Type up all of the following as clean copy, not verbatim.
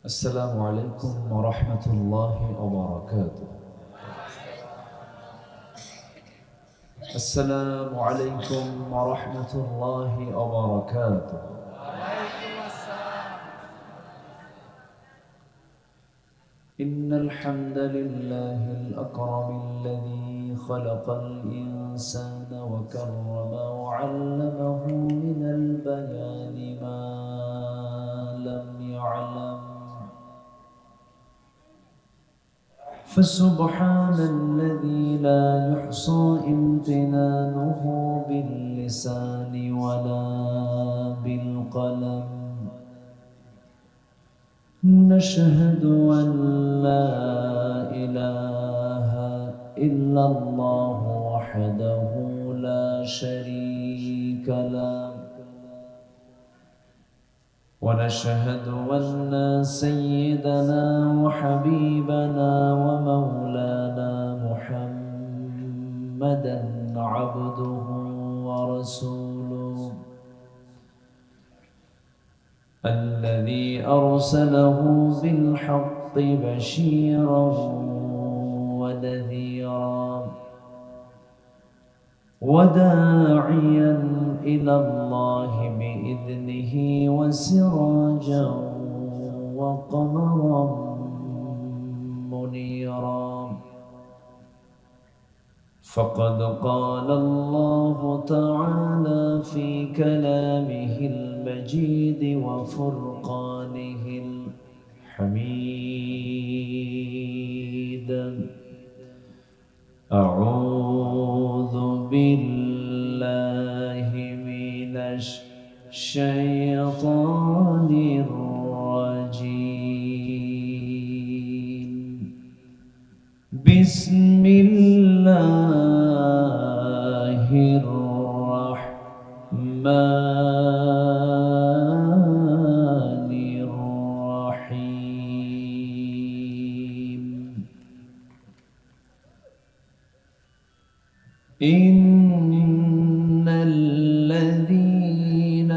السلام عليكم ورحمة الله وبركاته. السلام عليكم ورحمة الله وبركاته. إن الحمد لله الأكرم الذي خلق الإنسان وكرمه وعلمه من البيان ما لم يعلم، فسبحان الذي لا يحصى امتنانه باللسان ولا بالقلم. نشهد أن لا إله إلا الله وحده لا شريك له، ونشهد أن سيدنا وحبيبنا ومولانا محمدًا عبده ورسوله الذي أرسله بالحق بشيرا ونذيرا وداعيا إلى الله بإذنه وسراجا وقمرا منيرا. فقد قال الله تعالى في كلامه المجيد وفرقانه الحميد: أعوذ بالله من الشيطان الرجيم. بسم الله الرحمن الرحيم. إن الذين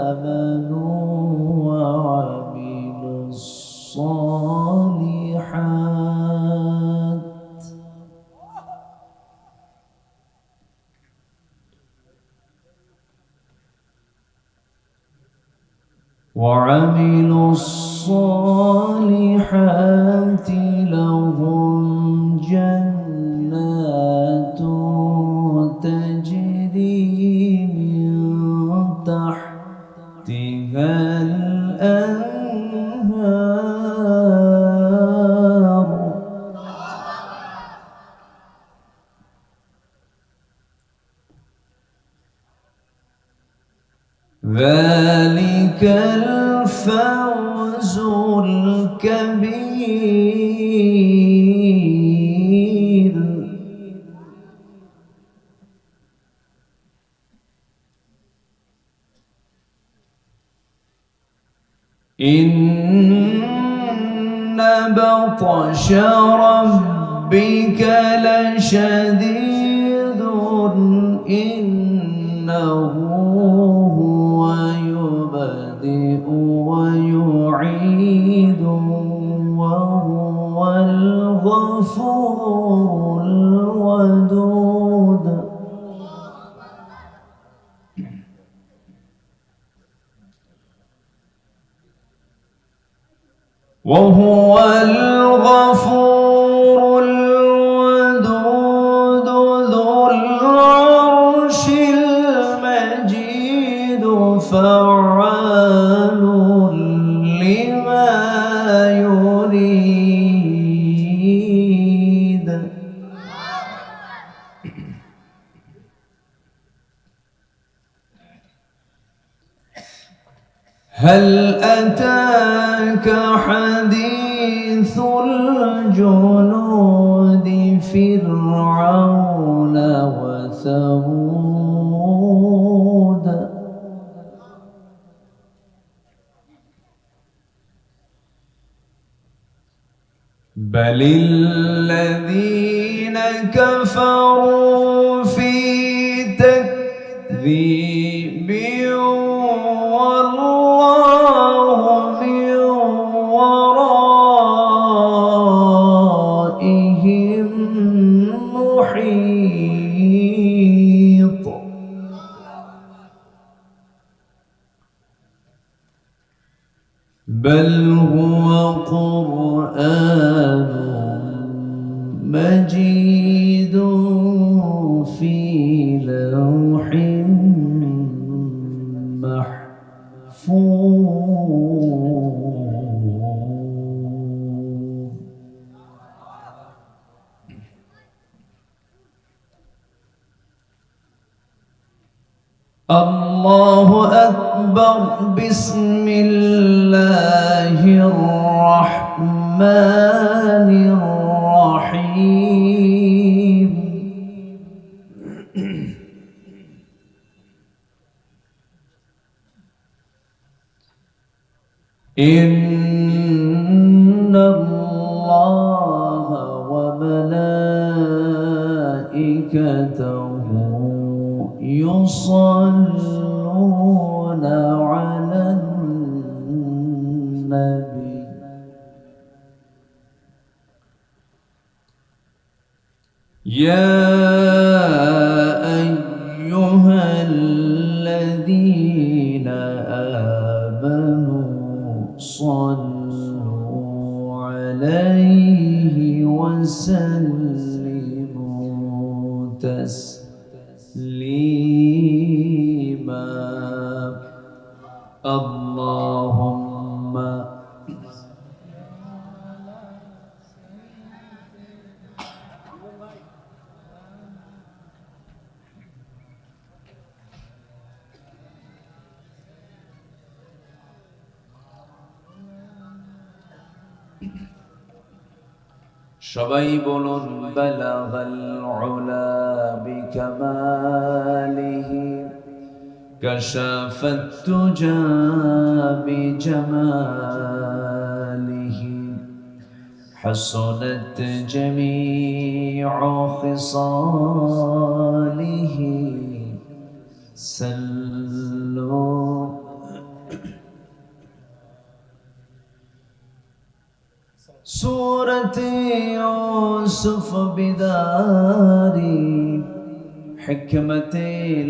آمنوا وعملوا الصالحات لهم جنات تجري من تحتها الأنهار ذلك الفوز الكبير. إن بطش ربك لشديد إنه هو يبدئ ويعيد وهو الغفور الودود. وهو الغفور الودود ذو العرش المجيد فعال لما يريد. هل أتاك حديث الجنود فرعون وثمود؟ بل الذين كفروا في تكذيب محيط بل هو قرآن مجيد في لوح محفوظ. الله أكبر. بسم الله الرحمن الرحيم. إن الله وملائكته يصلون على النبي يا أيها الذين آمنوا صلوا عليه وسلموا تسليما. اللهم সবাই বলুন বালাগাল উলা বিকামালিহি কাশাফাত তুজা বিজামালিহি হাসানাত জামিউ খিসালিহি সাল্লু سورة يوسف بداري حكمة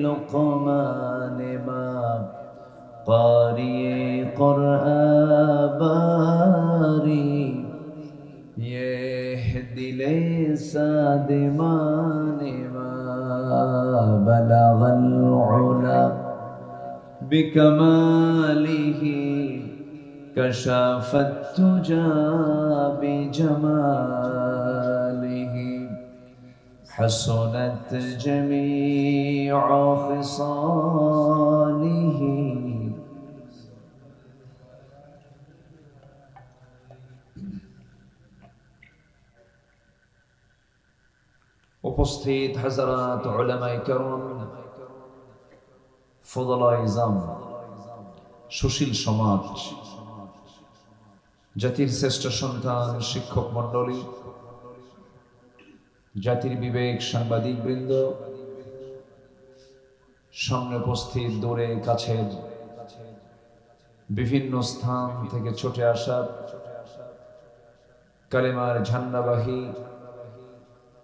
لقمان ما قارئ قرآن باري يهدي ليس دمان ما بلغ العلا بكماله كشف التجى بجماله حسنت جميع خصاله. উপস্থিত হাজারাত উলামায়ে কেরাম, ফুদালায়ে ইজাম, সুশীল সমাজ, জাতির শ্রেষ্ঠ সন্তান, শিক্ষক মণ্ডলী, জাতির বিবেক, সাংবাদিক বৃন্দ, সামনে উপস্থিত, দূরে কাছে বিভিন্ন স্থান থেকে ছুটে আসা কালেমার ঝান্ডাবাহী,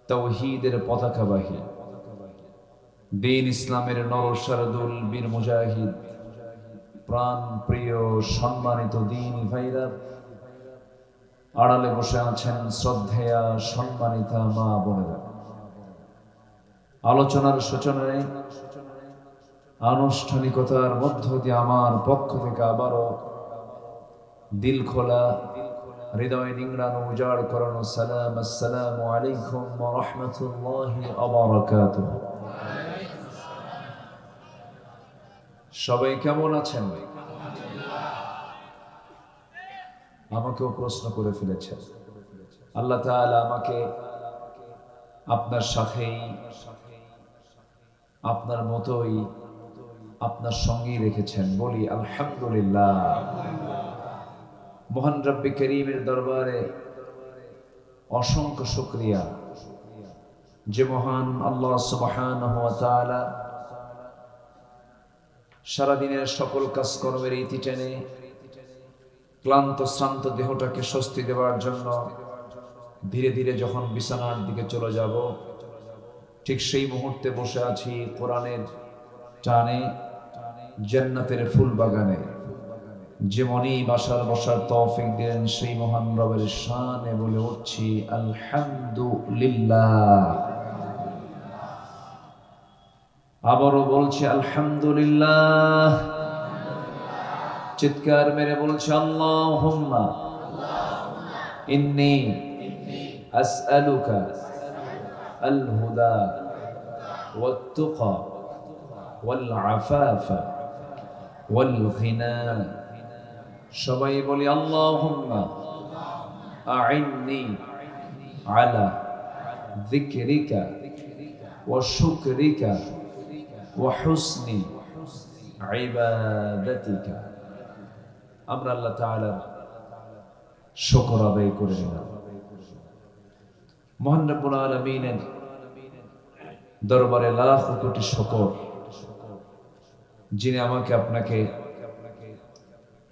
তাওহীদের পতাকাবাহী, দ্বীন ইসলামের নরসারদুল বীর মুজাহিদ, প্রাণ প্রিয় সম্মানিত দ্বীনী ভাইরা, আড়ালে বসে আছেন শ্রদ্ধেয়া সম্মানিতা মা বোনেরা, আলোচনার সূচনায় আনুষ্ঠানিকতার মধ্য দিয়ে আমার পক্ষ থেকে আবারও দিল খোলা, হৃদয় নিংড়ানো, উজাড় করানো সালাম, আসসালামু আলাইকুম ওয়া রাহমাতুল্লাহি ওয়া বারাকাতুহু। সবাই কেমন আছেন? আমাকেও প্রশ্ন করে ফেলেছেন। আল্লাহ তাআলা আমাকে আপনার সাথেই, আপনার মতোই, আপনার সঙ্গেই রেখেছেন। বলি আলহামদুলিল্লাহ। মহান রব্বে করিমের দরবারে অসংখ্য শুকরিয়া, যে মহান আল্লাহ সুবহানাহু ওয়া তাআলা সারাদিনের সকল কাজকর্মের ইতি টেনে ক্লান্ত শ্রান্ত দেহটাকে স্বস্তি দেওয়ার জন্য ধীরে ধীরে যখন বিছানার দিকে চলে যাব, ঠিক সেই মুহূর্তে বসে আছি কোরআনের টানে জান্নাতের ফুল বাগানে। যেমনই বসার তৌফিক দিলেন সেই মহান রবের শানে বলে উঠছি আলহামদুলিল্লাহ। আবারও বলছি আলহামদুলিল্লাহ। চিৎকার মেরে বলছি আল্লাহুম্মা ইন্নী আসআলুকা আল হুদা ওয়াত তুকা ওয়াল আফাফা ওয়াল গিনা। সবাই বলি আল্লাহুম্মা আইন্নি আলা যিকরিকা ওয়া শুকরিকা ওয়া হুসনি ইবাদাতিকা। আমরা আল্লাহ তাআলার শুকর আদায় করে নিলাম। মহান রব্বুল আলামিনের দরবারে লাখ কোটি শুকর, যিনি আমাকে আপনাকে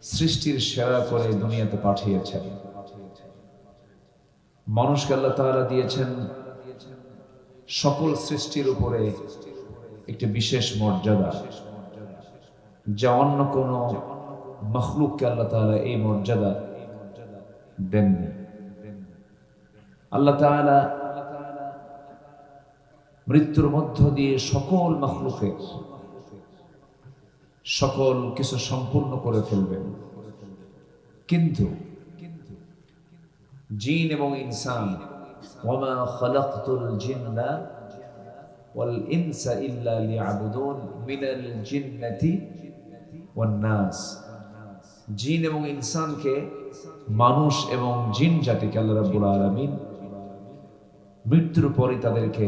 সৃষ্টির সেরা করে দুনিয়াতে পাঠিয়েছেন। মানুষকে আল্লাহ তাআলা দিয়েছেন সকল সৃষ্টির উপরে একটি বিশেষ মর্যাদা, যা অন্য কোন মখলুককে আল্লাহ তাআলা এই মর্যাদা দেননি। আল্লাহ তাআলা মৃত্যুর মধ্য দিয়ে সকল মখলুকের সকল কিছু সম্পূর্ণ করে ফেলবেন, কিন্তু জিন এবং ইনসান, ওয়ামা খালাকতুল জিন্না ওয়াল ইনসা ইল্লা লিয়াবুদুন মিনাল জিন্নাতি ওয়ান নাস। জিন এবং ইনসানকে, মানুষ এবং জিন জাতিকে আল্লাহ রাব্বুল আলামিন মৃত্যুর পরে তাদেরকে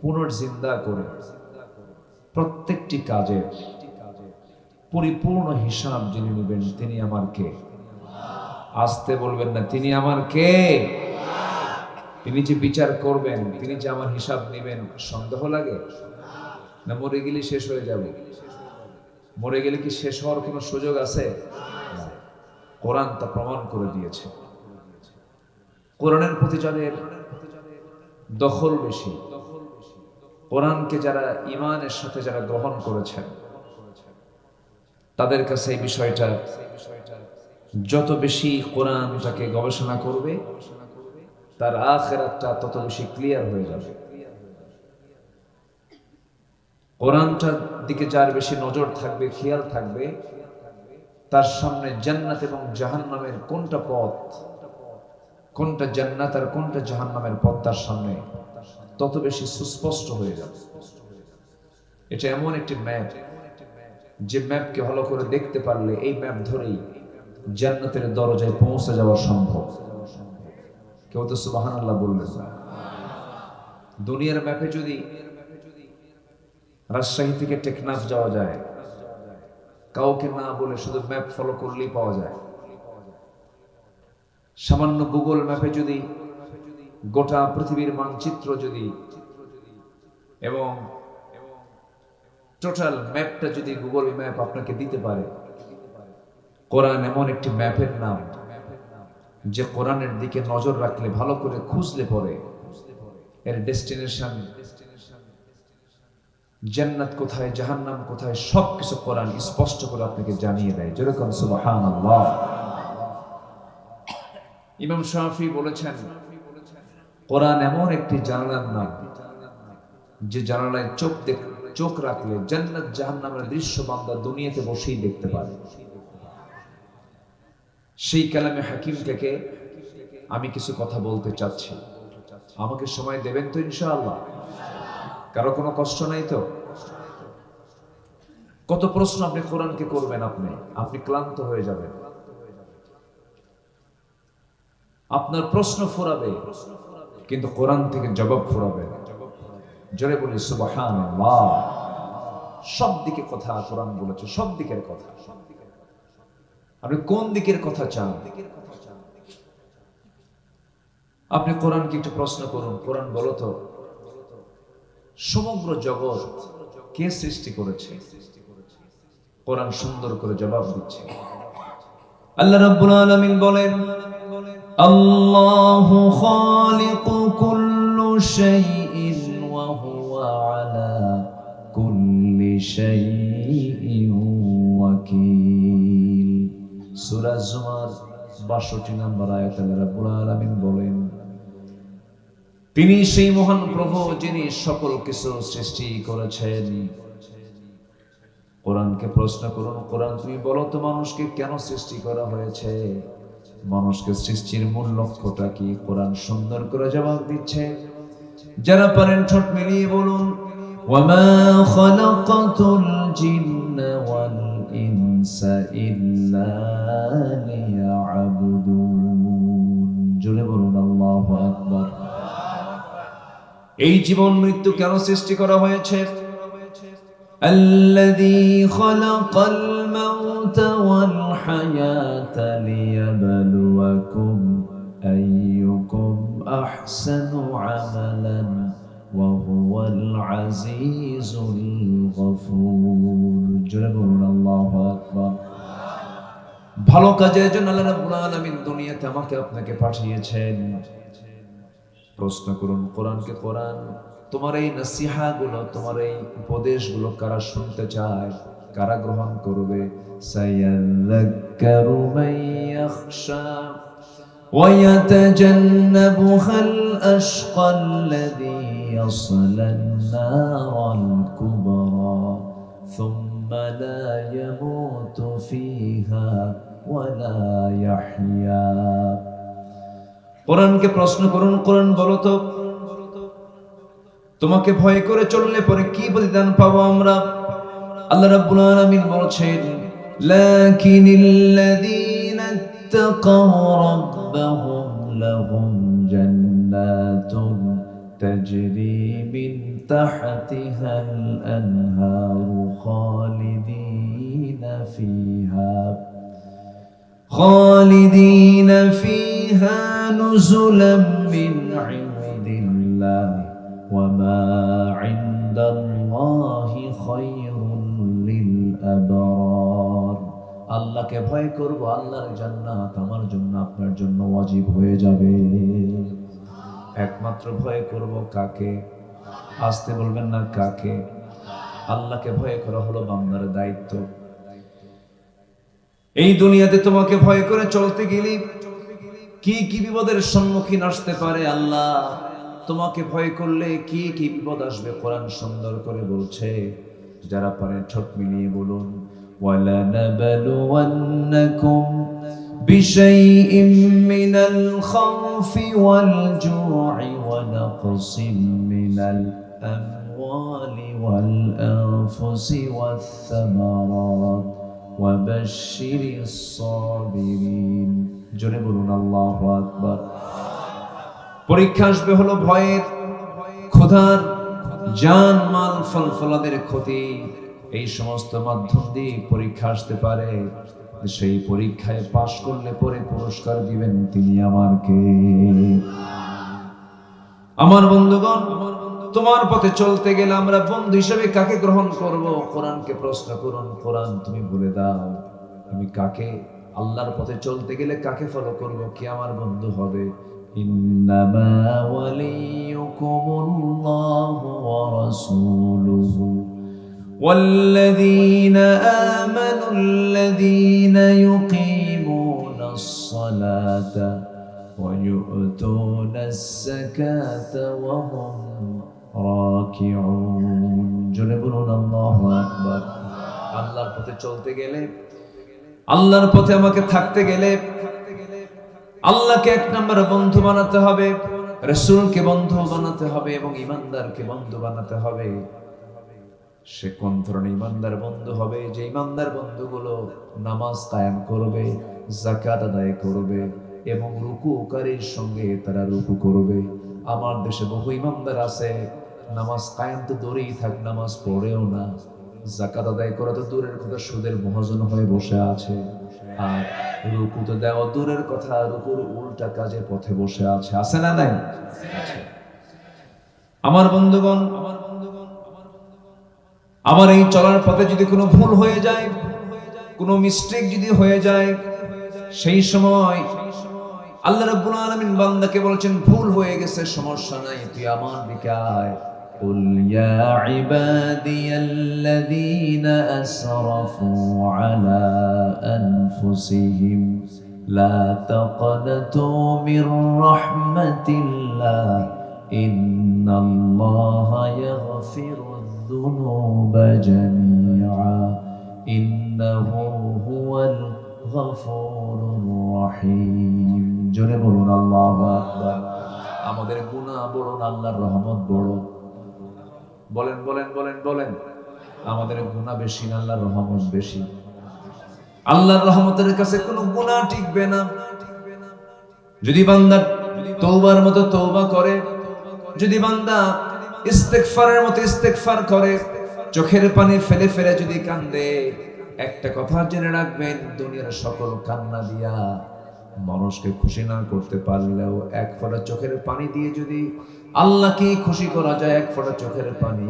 পুনর্জিন্দা করে প্রত্যেকটি কাজের পরিপূর্ণ হিসাব যিনি নেবেন তিনি আমার কে? আসতে বলবেন না, তিনি আমার কে? তিনি যে বিচার করবেন, তিনি যে আমার হিসাব নেবেন, সন্দেহ লাগে না? মরে গেলে শেষ হয়ে যাবে? মরে গেলে কি শেষ হওয়ার কোনো সুযোগ আছে? কোরআন তা প্রমাণ করে দিয়েছে। কোরআনের প্রতি যাদের দখল বেশি, কোরআনকে যারা ঈমানের সাথে যারা গ্রহণ করেছেন, তাদের কাছে এই বিষয়টা যত বেশি কোরআনটাকে গবেষণা করবে, তার আখিরাতটা তত বেশি ক্লিয়ার হয়ে যাবে। কোরআনটার দিকে যার বেশি নজর থাকবে, খেয়াল থাকবে, তার সামনে জান্নাত এবং জাহান্নামের কোনটা পথ, কোনটা জান্নাত আর কোনটা জাহান্নামের পথ তার সামনে তত বেশি সুস্পষ্ট হয়ে যাবে। এটা এমন একটি ম্যাপ, যে ম্যাপকে ভালো করে দেখতে পারলে এই ম্যাপ ধরেই জান্নাতের দরজায় পৌঁছে যাওয়া সম্ভব। কেউ তো সুবহানাল্লাহ বললেন না? দুনিয়ার ম্যাপে যদি রাজশাহী থেকে টেকনাফ যাওয়া যায়, কাউকে না বলে শুধু ম্যাপ ফলো করলেই পাওয়া যায়। সামান্য গুগল ম্যাপে যদি গোটা পৃথিবীর মানচিত্র যদি এবং টোটাল ম্যাপটা যদি গুগল ম্যাপ আপনাকে দিতে পারে, কোরআন এমন একটি ম্যাপের নাম যে কোরআনের দিকে নজর রাখলে, ভালো করে খুঁজলে পরে এর ডেস্টিনেশন, জান্নাত কোথায়, জাহান্নাম কোথায়, সবকিছু কোরআন স্পষ্ট করে আপনাকে জানিয়ে দেয়। যেরকম সুবহানাল্লাহ। ইমাম শাফি বলেছেন, কোরআন এমন একটি জানালার নাম যে জানালায় চোখ রাখলে জান্নাত জাহান্নামের দৃশ্য বান্দা দুনিয়াতে বসেই দেখতে পারে। সেই কালামে হাকিম থেকে আমি কিছু কথা বলতে চাচ্ছি। আমাকে সময় দেবেন তো ইনশাআল্লাহ? কারো কোনো কষ্ট নাই তো? কত প্রশ্ন আপনি কোরআনকে করবেন, আপনি ক্লান্ত হয়ে যাবেন। আপনার প্রশ্ন ফুরাবে, কিন্তু কোরআন থেকে জবাব ফুরাবে না। জোরে বলি সুবহানাল্লাহ। সব দিকে কথা কোরআন বলেছে, সব দিকের কথা। আপনি কোন দিকের কথা চান? আপনি কোরআনকে একটু প্রশ্ন করুন, কোরআন বলো তো সমগ্র জগৎ কে সৃষ্টি করেছে? কোরআন সুন্দর করে জবাব দিচ্ছে। আল্লাহ রাব্বুল আলামিন বলেন, আল্লাহু খালিকু কুল্লু শাইইন ওয়া বিশাইইন ওয়াকিল। সূরা জুমার ৬২ নম্বর আয়াতে আল্লাহ রাব্বুল আলামিন বলেন, তিনি সেই মহান প্রভু যিনি সকল কিছু সৃষ্টি করেছেন। কোরআনকে প্রশ্ন করুন, কোরআন তুমি বলো তো মানুষকে কেন সৃষ্টি করা হয়েছে, মানুষকে সৃষ্টির মূল লক্ষ্যটা কি? কোরআন সুন্দর করে জবাব দিচ্ছে। যারা পারেন ঠোঁট মিলিয়ে বলুন, ওয়ামা খালাকাতুল জিন্না ওয়াল ইনসা ইল্লা লিয়াবুদুন। জোরে বলুন আল্লাহু আকবার। এই জীবন মৃত্যু কেন সৃষ্টি করা হয়েছে? আল্লাযী খালাকাল মাউতা ওয়াল হায়াতা লিয়াবলুয়াকুম আইয়ুকুম আহসানু আমালান ওয়া হুয়াল আজিজুল গফুর। জোরে বলুন আল্লাহু আকবার। ভালো কাজের জন্য আল্লাহ রাব্বুল আলামিন দুনিয়াতে আমাকে আপনাকে পাঠিয়েছেন। প্রশ্ন করুন কোরআনকে, কোরআন তোমার এই নসিহা গুলো, তোমার এই উপদেশগুলো কারা শুনতে চায়, কারা গ্রহণ করবে? সায়াযাক্কারু মান ইয়াখশা ওয়া ইয়াতাজান্নাবুহাল আশকাল্লাযী ইয়াসলান নারাল কুবরা সুম্মা লা ইয়ামুতু ফিহা ওয়া লা ইয়াহইয়া। কোরআনকে প্রশ্ন করুন, কোরআন বলো তো তোমাকে ভয় করে চললে পরে কি প্রতিদান পাবো আমরা? আল্লাহ রাব্বুল আলামিন বলছেন, লাকিনিল্লাযীনা ইত্তাকাউ রাব্বাহুম লাহুম জান্নাতুন তাজরি মিন তাহতিহাল আনহারু খালিদিনা ফিহা নুজুলাম মিন ইনদিল্লাহ ওয়ামা ইনদাল্লাহি খায়রুল লিল আবরার। আল্লাহকে ভয় করব, আল্লাহর জান্নাত আমার জন্য আপনার জন্য ওয়াজিব হয়ে যাবে। একমাত্র ভয় করব কাকে? আসতে বলবেন না, কাকে? আল্লাহকে ভয় করা হলো বান্দার দায়িত্ব। এই দুনিয়াতে তোমাকে ভয় করে চলতে গেলে কি কি বিপদের সম্মুখীন আসতে পারে, আল্লাহ তোমাকে ভয় করলে কি কি বিপদ আসবে কোরআন সুন্দর করে বলছে। যারা পারেন ঠোঁট মিলিয়ে বলুন, ওয়ালানাবলুওয়ান্নাকুম বিশাইইম মিনাল খাউফি ওয়াল জু'i ওয়া নাকসিম মিনাল আমওয়ালি ওয়াল আনফুসি ওয়াস সামারাত ওয়া বাশশিরিস সাবিরিন। জোরে বলুন আল্লাহু আকবার। পরীক্ষা আসবে হলো ভয়ের, ক্ষুধার, জান মাল ফল ফলাদের ক্ষতি, এই সমস্ত মাধ্যম দিয়ে পরীক্ষা আসতে পারে। সেই পরীক্ষায় পাশ করলে পরে পুরস্কার দিবেন তিনি আমার কে? আমার বন্ধুগণ, তোমার পথে চলতে গেলে আমরা বন্ধু হিসেবে কাকে গ্রহণ করব? কোরআনকে প্রশ্ন করুন, কোরআন তুমি বলে দাও আমি কাকে, আল্লাহর পথে চলতে গেলে কাকে ফলো করব, কি আমার বন্ধু হবে? ইন্নামা ওয়ালিয়ুকুমুল্লাহু ওয়া রাসূলুহু ওয়াল্লাযীনা আমানুল্লাযীনা ইউকিমুনাস সালাতা ওয়া ইউতুনাস যাকাতা ওয়া হুম রাকিউন। জোরে বলুন আল্লাহু আকবার। আল্লাহর পথে চলতে গেলে, আল্লাহর পথে আমাকে থাকতে গেলে আল্লাহকে এক নম্বর বন্ধু বানাতে হবে, রাসূলকে বন্ধু বানাতে হবে এবং ঈমানদারকে বন্ধু বানাতে হবে। সে কোন ধরনের ঈমানদার বন্ধু হবে? যে ঈমানদার বন্ধুগুলো নামাজ কায়েম করবে, যাকাত আদায় করবে এবং রুকুকারীর সঙ্গে তারা রুকু করবে। আমার দেশে বহু ঈমানদার আছে, নামাজ কায়েম তো দূরেই থাক, নামাজ পড়েও না, যাকাত আদায় করা তো দূরের কথা, সুদের মহাজন হয়ে বসে আছে, আর রুকু তো দেওয়া দূরের কথা, রুকুর উল্টা কাজে পথে বসে আছে। আছে না নাই? আমার বন্ধুগণ, আমার এই চলার পথে যদি কোনো ভুল হয়ে যায়, কোনো মিস্টেক যদি হয়ে যায়, সেই সময় আল্লাহ রাব্বুল আলামিন বান্দাকে বলছেন ভুল হয়ে গেছে, সমস্যা নাই, তুই আমার দিকে আয়, قل يا عبادي الذين أسرفوا على أنفسهم لا تقنطوا من رحمة الله إن الله يغفر الذنوب جميعا إنه هو الغفور الرحيم জোরে বলুন আল্লাহু আকবার। আমাদের গুনাহ বড় না আল্লাহর রহমত বড়? বলেন বলেন বলেন বলেন। আমাদের গুনাহ বেশি না আল্লাহর রহমত বেশি? আল্লাহর রহমতের কাছে কোনো গুনাহ টিকবে না। যদি বান্দা তওবার মতো তওবা করে, যদি বান্দা ইস্তেগফারের মতো ইস্তেগফার করে, চোখের পানি ফেলে ফেলে যদি কান্দে, একটা কথা জেনে রাখবেন, দুনিয়ার সকল কান্না দিয়া মানুষকে খুশি না করতে পারলেও এক ফোঁটা চোখের পানি দিয়ে যদি আল্লাহকে খুশি করা যায়, এক ফোঁটা চোখের পানি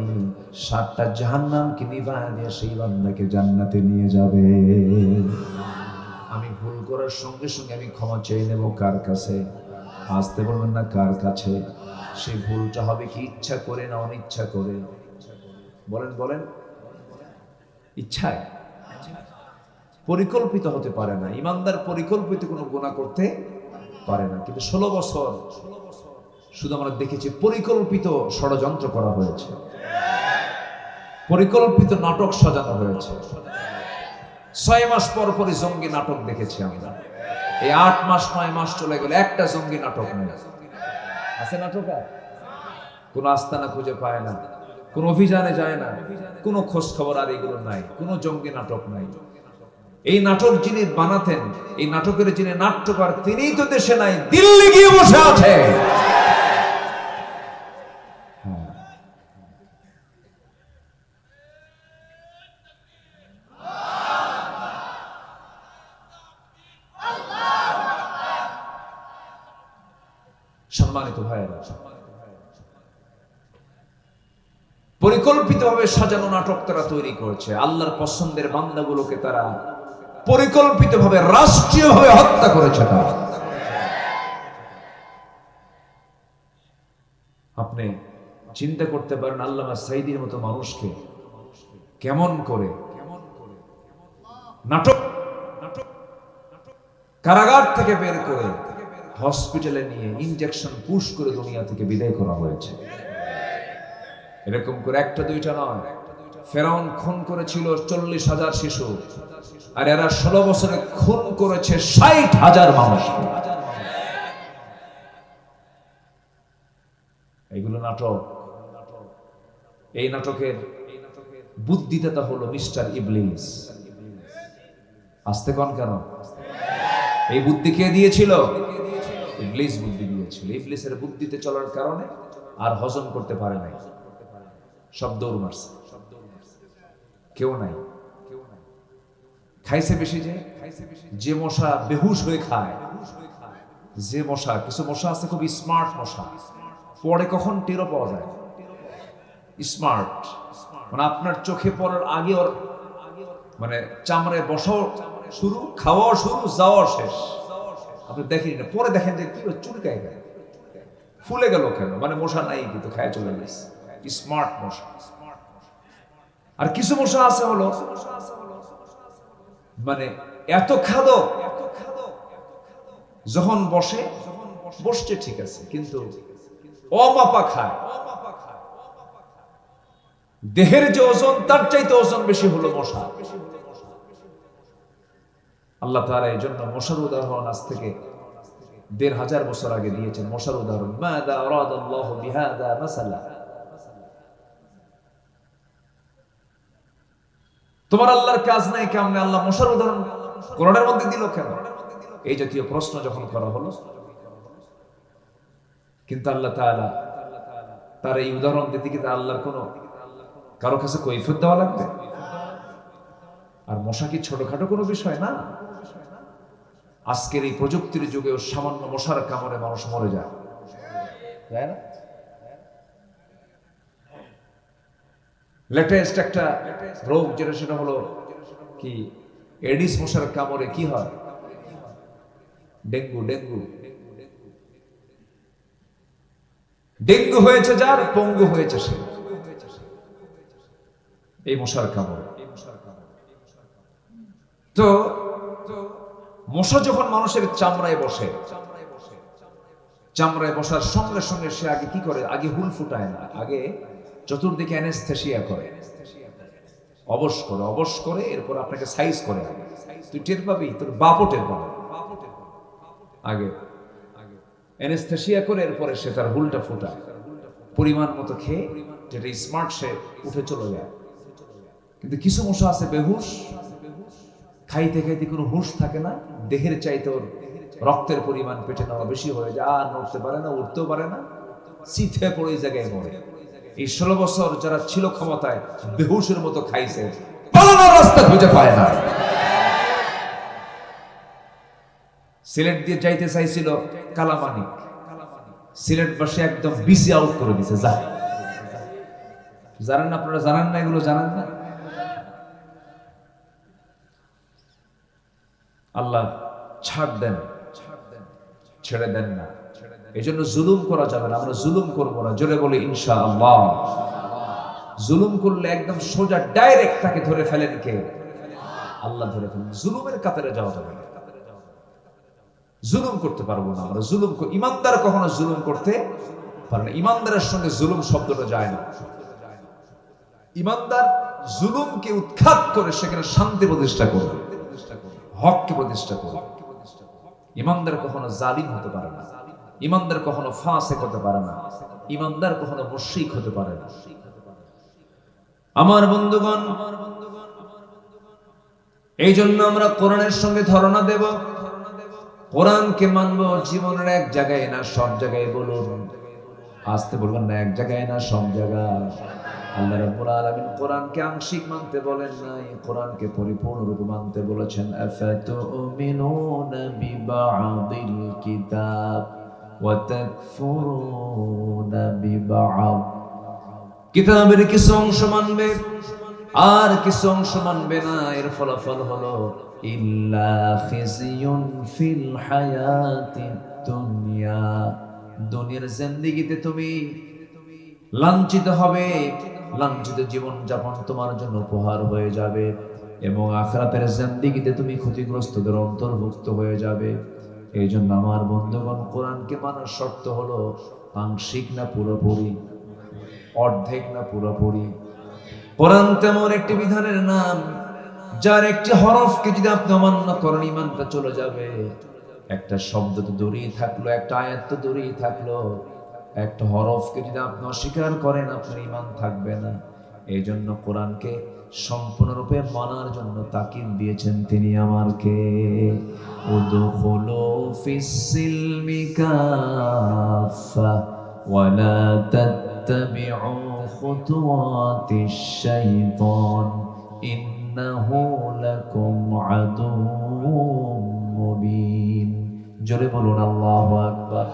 ৭টা জাহান্নামকে নিভায় দিয়ে সেই বান্দাকে জান্নাতে নিয়ে যাবে। আমি ভুল করার সঙ্গে সঙ্গে আমি ক্ষমা চেয়ে নেব কার কাছে? আসতে বলবেন না কার কাছে? সেই ভুলটা হবে কি ইচ্ছা করে না অনিচ্ছা করে? বলেন বলেন। ইচ্ছায়, পরিকল্পিত হতে পারে না। ইমানদার পরিকল্পিত কোনো গুনাহ করতে পারে না। কিন্তু 16 বছর শুধু আমরা দেখেছি পরিকল্পিত ষড়যন্ত্র করা হয়েছে, পরিকল্পিত নাটক সাজানো হয়েছে। 6 মাস পর পরই জঙ্গি নাটক দেখেছি আমরা। এই 8 মাস 9 মাস চলে গেল, একটা জঙ্গি নাটক নেই। আছে নাটক? কোনো আস্তানা খুঁজে পায় না, কোন অভিযানে যায় না, কোনো খোঁজ খবর আর এগুলো নাই, কোনো জঙ্গি নাটক নাই। এই নাটক যিনি বানাতেন, এই নাটকের যিনি নাট্যকার, তিনিই তো দেশে নাই, দিল্লি গিয়ে বসে আছে। সম্মানিত ভাইয়েরা, পরিকল্পিতভাবে সাজানো নাটক তারা তৈরি করেছে। আল্লাহর পছন্দের বান্দাগুলোকে তারা পরিকল্পিতভাবে রাষ্ট্রীয়ভাবে হত্যা করেছে। তারা, আপনি চিন্তা করতে পারেন আল্লামা সাঈদীর মতো মানুষকে কেমন করে নাটক, কারাগার থেকে বের করে হসপিটালে নিয়ে ইনজেকশন পুশ করে দুনিয়া থেকে বিদায় করা হয়েছে। এরকম করে একটা দুইটা নয়, ফেরাউন খুন করেছিল 40,000 শিশু, আর এরা 16 বছরে খুন করেছে 60,000 মানুষ। এগুলো নাটক। এই নাটকের বুদ্ধিদাতা হলো মিস্টার ইবলিস। আসতে কোন কেন? এই বুদ্ধি কে দিয়েছিল? ইবলিস বুদ্ধি দিয়েছিল। ইবলিসের বুদ্ধিতে চলার কারণে আর হজম করতে পারে নাই, সব দৌড় মারছে, কেউ নাই। খাইছে বেশি, যে মশা বেহুশ হয়ে খায়, যে মশা, কিছু মশা আছে খুব স্মার্ট মশা, পরে কখন টেরও পাওয়া যায়। স্মার্ট মানে আপনার চোখে পড়ার আগে ওর মানে চামড়ায় বসাও শুরু, খাওয়াও শুরু, যাওয়াও শেষ। আপনি দেখেন না, পরে দেখেন যে কি চুলকায় গেল, ফুলে গেল কেন, মানে মশা নাই কিন্তু খায় চলে গেছে। স্মার্ট মশা। আর কিছু মশা আছে হলো মানে এত খাদক, যখন বসছে ঠিক আছে, কিন্তু অমাপা খায়। দেহের যে ওজন তার চাইতে ওজন বেশি হলো মশা। আল্লাহ তাআলা এই জন্য মশার উদাহরণ আজ থেকে ১৫০০ বছর আগে দিয়েছেন। মশার উদাহরণ, মাযা আরাদাল্লাহু বিহাযা মাসালা। তোমার আল্লাহর কাজ নাই কেমনে আল্লাহ মশার উদাহরণ কোরআনের মধ্যে দিল কেন? এই জাতীয় প্রশ্ন যখন করা হলো, কিন্তু আল্লাহ তাআলা তার এই উদাহরণ দিতে গিয়ে আল্লাহর কোনো কারো কাছে কৈফিয়ত দেওয়া লাগবে? আর মশা কি ছোটখাটো কোনো বিষয় না? আজকের এই প্রযুক্তির যুগেও সামান্য মশার কামড়ে মানুষ মরে যায়, তাই না? লেটেস্ট একটা রোগ যেটা, সেটা হলো কি, এডিস মশার কামড়ে কি হয়? ডেঙ্গু। ডেঙ্গু হয়েছে যার, পঙ্গু হয়েছে সে। এই মশার কামড়। তো মশা যখন মানুষের চামড়ায় বসে, চামড়ায় বসার সঙ্গে সঙ্গে সে আগে কি করে? আগে হুল ফুটায় না, আগে চতুর্দিকে অ্যানেস্থেসিয়া করে, অবশ করে, অবশ করে, এরপর আপনাকে সাইজ করে। তুই টের পাবি, তোর বাপও টের পাবে। আগে অ্যানেস্থেসিয়া করে এরপরে সে তার হুলটা ফুটায়, পরিমাণ মতো খেয়ে, যেটা স্মার্ট, সে উঠে চলে যায়। কিন্তু কিছু মশা আছে বেহুশ, খাইতে খাইতে কোনো হুঁশ থাকে না, দেহের চাইতে ওর রক্তের পরিমাণ পেটে নেওয়া বেশি হয়ে যায়, আর নড়তে পারে না, উঠতেও পারে না, চিথে পড়ে ওই জায়গায় মরে। এই 16 বছর যারা ছিল ক্ষমতায়, বেহুশের মতো খাইছে, পালানোর রাস্তা খুঁজে পায় না। সিলেট দিয়ে যাইতে চাইছিল কালামানিক, সিলেট বাসে একদম বিসি আউট করে দিছে। জানেন না আপনারা? জানেন না? এগুলো জানেন না? আল্লাহ ছাড় দেন, ছেড়ে দেন না। এই জন্য জুলুম করা যাবে না, আমরা জুলুম করবো না। জোরে বলে ইনশাআল্লাহ। জুলুম করলে একদম সোজা ডাইরেক্ট তাকে ধরে ফেলেন কে? আল্লাহ ধরে ফেলেন। জুলুমের কাতারে যাওয়া যাবে না, জুলুম করতে পারবো না আমরা। জুলুম, ইমানদার কখনো জুলুম করতে পারে না। ইমানদারের সঙ্গে জুলুম শব্দটা যায় না। ইমানদার জুলুমকে উৎখাত করে সেখানে শান্তি প্রতিষ্ঠা করবে, হককে প্রতিষ্ঠা করবে। ইমানদার কখনো জালিম হতে পারে না, ইমানদার কখনো ফাসিক হতে পারে না, ইমানদার কখনো মুশরিক হতে পারে না। আমার বন্ধুগণ, এই জন্য আমরা কোরআনের সঙ্গে ধারণা দেব, কোরআনকে মানব। জীবনের এক জায়গায় না, সব জায়গায়। বলুন, আসতে বলবেন না, এক জায়গায় না, সব জায়গায়। আল্লাহ রাব্বুল আলামিন কোরআনকে আংশিক মানতে বলেন নাই, কোরআনকে পরিপূর্ণরূপে মানতে বলেছেন। আফাতুমিনুনা বিবা'দিল কিতাব ওয়া তাকফুরুনা বিবা'দ। কিতাবের কিছু অংশ মানবে আর কিছু অংশ মানবে না। এর ফলাফল হলো ইল্লা খিজিয়ুন ফিল হায়াতিদ দুনিয়া। দুনিয়ার জিন্দেগিতে তুমি লাঞ্ছিত হবে, লাঞ্ছিত জীবন যাপন তোমার জন্য উপহার হয়ে যাবে, এবং আখিরাতের জিন্দেগিতে তুমি ক্ষতিগ্রস্তদের অন্তর্ভুক্ত হয়ে যাবে। এই জন্য আমার বন্ধুগণ, কোরআনকে মানার শর্ত হলো আংশিক না পুরোপুরি, অর্ধেক না পুরোপুরি। কোরআন তেমন একটি বিধানের নাম, যার একটি হরফকে যদি আপনি অমান্য করেন, ঈমানটা চলে যাবে। একটা শব্দ তো দূরেই থাকলো, একটা আয়াত তো দূরেই থাকলো, একটা হরফকে যদি আপনি অস্বীকার করেন, আপনার ঈমান থাকবে না। এই জন্য কোরআনকে সম্পূর্ণরূপে মানার জন্য তাকিদ দিয়েছেন তিনি আমারকে। উদখুলু ফিস সিলমি কাফা ওয়া লা তাত্তাবিউ খুতুওয়াতিশ শাইতান ইন্নাহু লাকুম আদুউম মুবিন। জোরে বলুন আল্লাহু আকবার।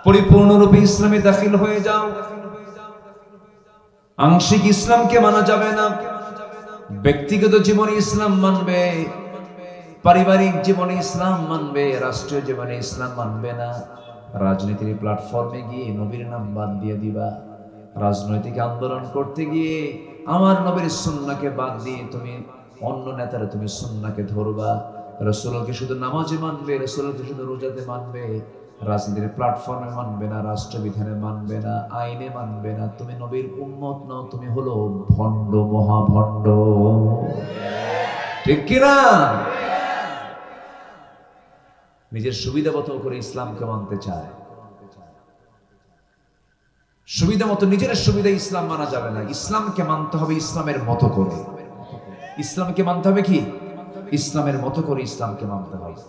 পরিপূর্ণরূপে ইসলামে দাখিল হয়ে যাও। আংশিক ইসলামকে মানা যাবে না। ব্যক্তিগত জীবনে ইসলাম মানবে, পারিবারিক জীবনে ইসলাম মানবে, রাষ্ট্রীয় জীবনে ইসলাম মানবে না। রাজনীতির প্ল্যাটফর্মে গিয়ে নবীর নাম বাদ দিয়ে দিবা, রাজনৈতিক আন্দোলন করতে গিয়ে আমার নবীর সুন্নাহকে বাদ দিয়ে তুমি অন্য নেতারা তুমি সুন্নাহকে ধরবা। রাসূলকে শুধু নামাজে মানবে, রাসূলকে শুধু রোজাতে মানবে, রাজনীতির প্ল্যাটফর্মে মানবে না, রাষ্ট্রবিধানে মানবে না, আইনে মানবে না। তুমি নবীর উম্মত নও, তুমি হলো ভণ্ড, মহাভণ্ড। ঠিক কিনা? নিজের সুবিধা মতো করে ইসলামকে মানতে চায়, সুবিধা মতো, নিজের সুবিধা ইসলাম মানা যাবে না। ইসলামকে মানতে হবে ইসলামের মতো করে। ইসলামকে মানতে হবে কি? ইসলামের মতো করে ইসলামকে মানতে হবে।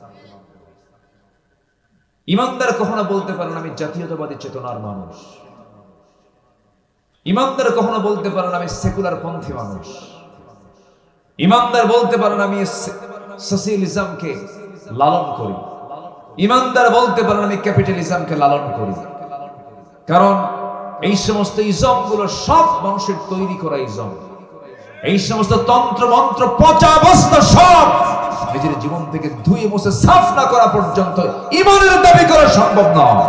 ইমানদার কখনো বলতে পারেন আমি জাতীয়তাবাদী চেতনার মানুষ, ইমানদার কখনো বলতে পারেন আমি সেকুলার পন্থী মানুষ, ইমানদার বলতে পারেন আমি সোশিয়ালিজমকে লালন করি, ইমানদার বলতে পারেন আমি ক্যাপিটালিজমকে লালন করি। কারণ এই সমস্ত ইজম গুলো সব মানুষের তৈরি করা ইজম। এই সমস্ত তন্ত্র মন্ত্র পচা বস্তা সব নিজের জীবন থেকে ধুয়ে মুছে সাফ না করা পর্যন্ত ঈমানের দাবি করা সম্ভব নয়।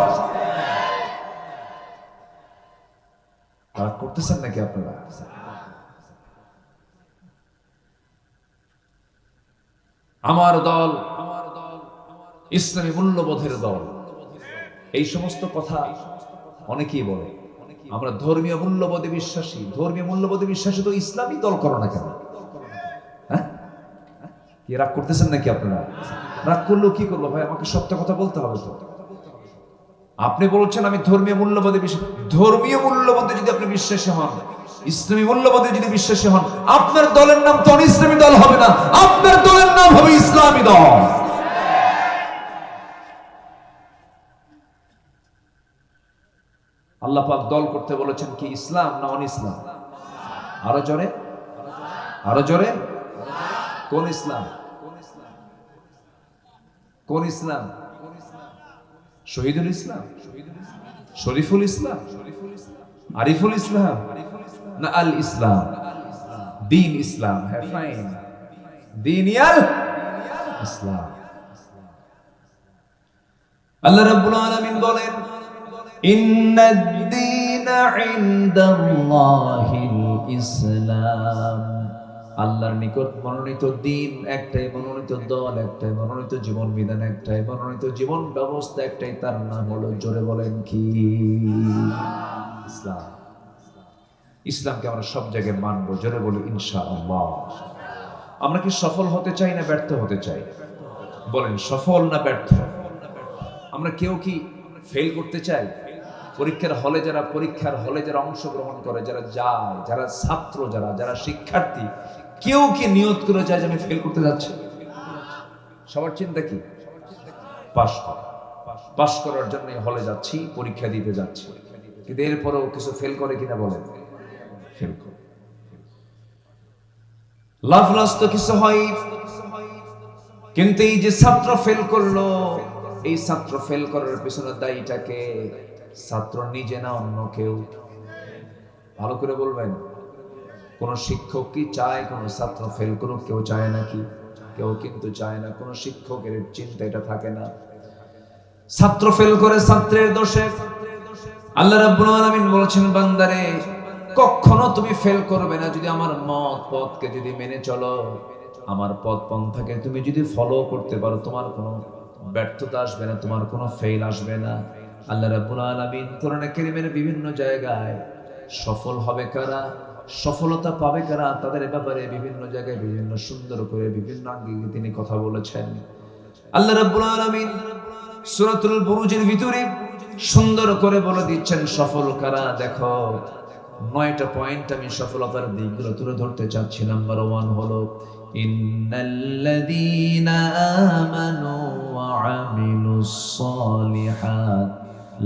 তারা করতেছেন নাকি আপনারা? আমার দল ইসলামী মূল্যবোধের দল, এই সমস্ত কথা অনেকেই বলে। আমরা ধর্মীয় মূল্যবোধে বিশ্বাসী। ধর্মীয় মূল্যবোধে বিশ্বাসী তো ইসলামী দল করো না কেন? হ্যাঁ, কি রাগ করতেছেন নাকি আপনারা? রাগ করলেও কি করবো ভাই, আমাকে সত্য কথা বলতে হবে তো। আপনি বলছেন আমি ধর্মীয় মূল্যবোধে বিশ্বাসী। ধর্মীয় মূল্যবোধে যদি আপনি বিশ্বাসী হন, ইসলামী মূল্যবোধে যদি বিশ্বাসী হন, আপনার দলের নাম তো ইসলামী দল হবে না, আপনার দলের নাম হবে ইসলামী দল। আল্লাহ পাক দল করতে বলেছেন কি, ইসলাম না অন ইসলাম? আরো জোরে, আরো জোরে। কোন ইসলাম? কোন ইসলাম? শহীদুল ইসলাম, শরীফুল ইসলাম, আরিফুল ইসলাম, না আল ইসলাম? দিন ইসলাম। হ্যাঁ ফাইন, দিন ইয়াল ইসলাম। আল্লাহ রাব্বুল আলামিন বলেন ইন্নাদ দীনা ইনদাল্লাহিল ইসলাম। আল্লাহর নিকট মনোনীত দিন একটাই, মনোনীত দল একটাই, মনোনীত জীবন বিধান একটাই, মনোনীত জীবন ব্যবস্থা একটাই, তার নাম হলো, জোরে বলেন কি? ইসলাম। ইসলামকে আমরা সব জায়গায় মানবো, জোরে বলি ইনশাআল্লাহ। আমরা কি সফল হতে চাই না ব্যর্থ হতে চাই? বলেন সফল না ব্যর্থ? আমরা কেউ কি ফেল করতে চাই? পরীক্ষার হলে যারা অংশগ্রহণ করে, যারা যায়, যারা ছাত্র, যারা শিক্ষার্থী, কেউ কি নিয়ত করে যায় যে আমি ফেল করতে যাচ্ছি? সবার চিন্তা কি? পাস করার জন্য হলে যাচ্ছি, পরীক্ষা দিতে যাচ্ছি। কিন্তু এরপরেও কিছু ফেল করে কিনা বলেন? ফেল করে। লাভ লস তো কিছু হয়, কিন্তু এই যে ছাত্র ফেল করলো, এই ছাত্র ফেল করার পিছনে দায়ীটাকে ছাত্র নিজে না অন্য কেউ? ভালো করে বলবেন। কোন শিক্ষক কি চায় কোন ছাত্র ফেল করুক? কেউ চায় নাকি? কেউ কিন্তু চায় না। কোন শিক্ষকের চিন্তা এটা থাকে না। ছাত্র ফেল করে ছাত্রের দোষে। আল্লাহ রাব্বুল আলামিন বলেছেন বান্দারে কখনো তুমি ফেল করবে না যদি আমার পথকে যদি মেনে চলো, আমার পথ পন্থাকে তুমি যদি ফলো করতে পারো, তোমার কোনো ব্যর্থতা আসবে না, তোমার কোনো ফেল আসবে না। আল্লাহ রাব্বুল আলামিন কোরআনে কারীমের বিভিন্ন জায়গায় সফল হবে কারা, সফলতা পাবে কারা, তাদের ব্যাপারে বিভিন্ন জায়গায় বিভিন্ন সুন্দর করে বিভিন্ন আঙ্গিকে তিনি কথা বলেছেন। আল্লাহ রাব্বুল আলামিন সূরাতুল বুরুজের ভিতরে সুন্দর করে বলে দিচ্ছেন সফল কারা। দেখো 9টা পয়েন্ট আমি সফলতার দিকগুলো তুলে ধরতে চাচ্ছি। নাম্বার 1 হলো ইন্নাল্লাযীনা আমানু ওয়া আমিলুস সালিহাত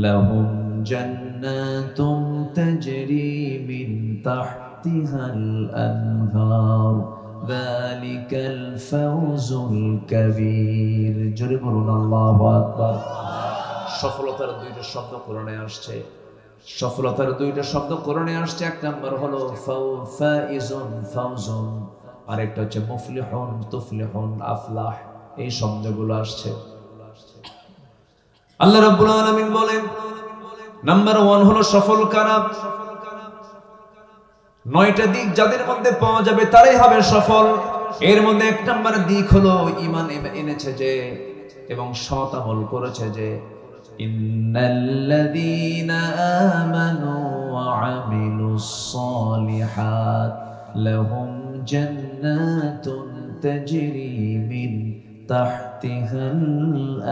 লাহুম জান্নাতুম তাজরি মিন তাহতিহাল আনহার যালিকাল ফাওজুল কাবীর। জোরে বলুন আল্লাহু আকবার। সফলতার দুইটা শব্দ কোরআনে আসছে। সফলতার দুইটা শব্দ কোরআনে আসছে। এক নাম্বার হলো ফাইজুন, ফাউজুন, আর একটা হচ্ছে মুফলিহুন, তুফলিহুন, আফলাহ। এই শব্দগুলো আসছে। আল্লাহ রাব্বুল আলামিন বলেন নাম্বার 1 হলো সফল কারা। 9টা দিক যাদের মধ্যে পাওয়া যাবে তারাই হবে সফল। এর মধ্যে 1 নাম্বার দিক হলো ঈমান এনেছে যে এবং সৎ আমল করেছে যে। ইন্নাল্লাযীনা আমানু ওয়া আমিলুস সালিহাত লাহুম জান্নাতুন তাজরি মিন তাহতিহাল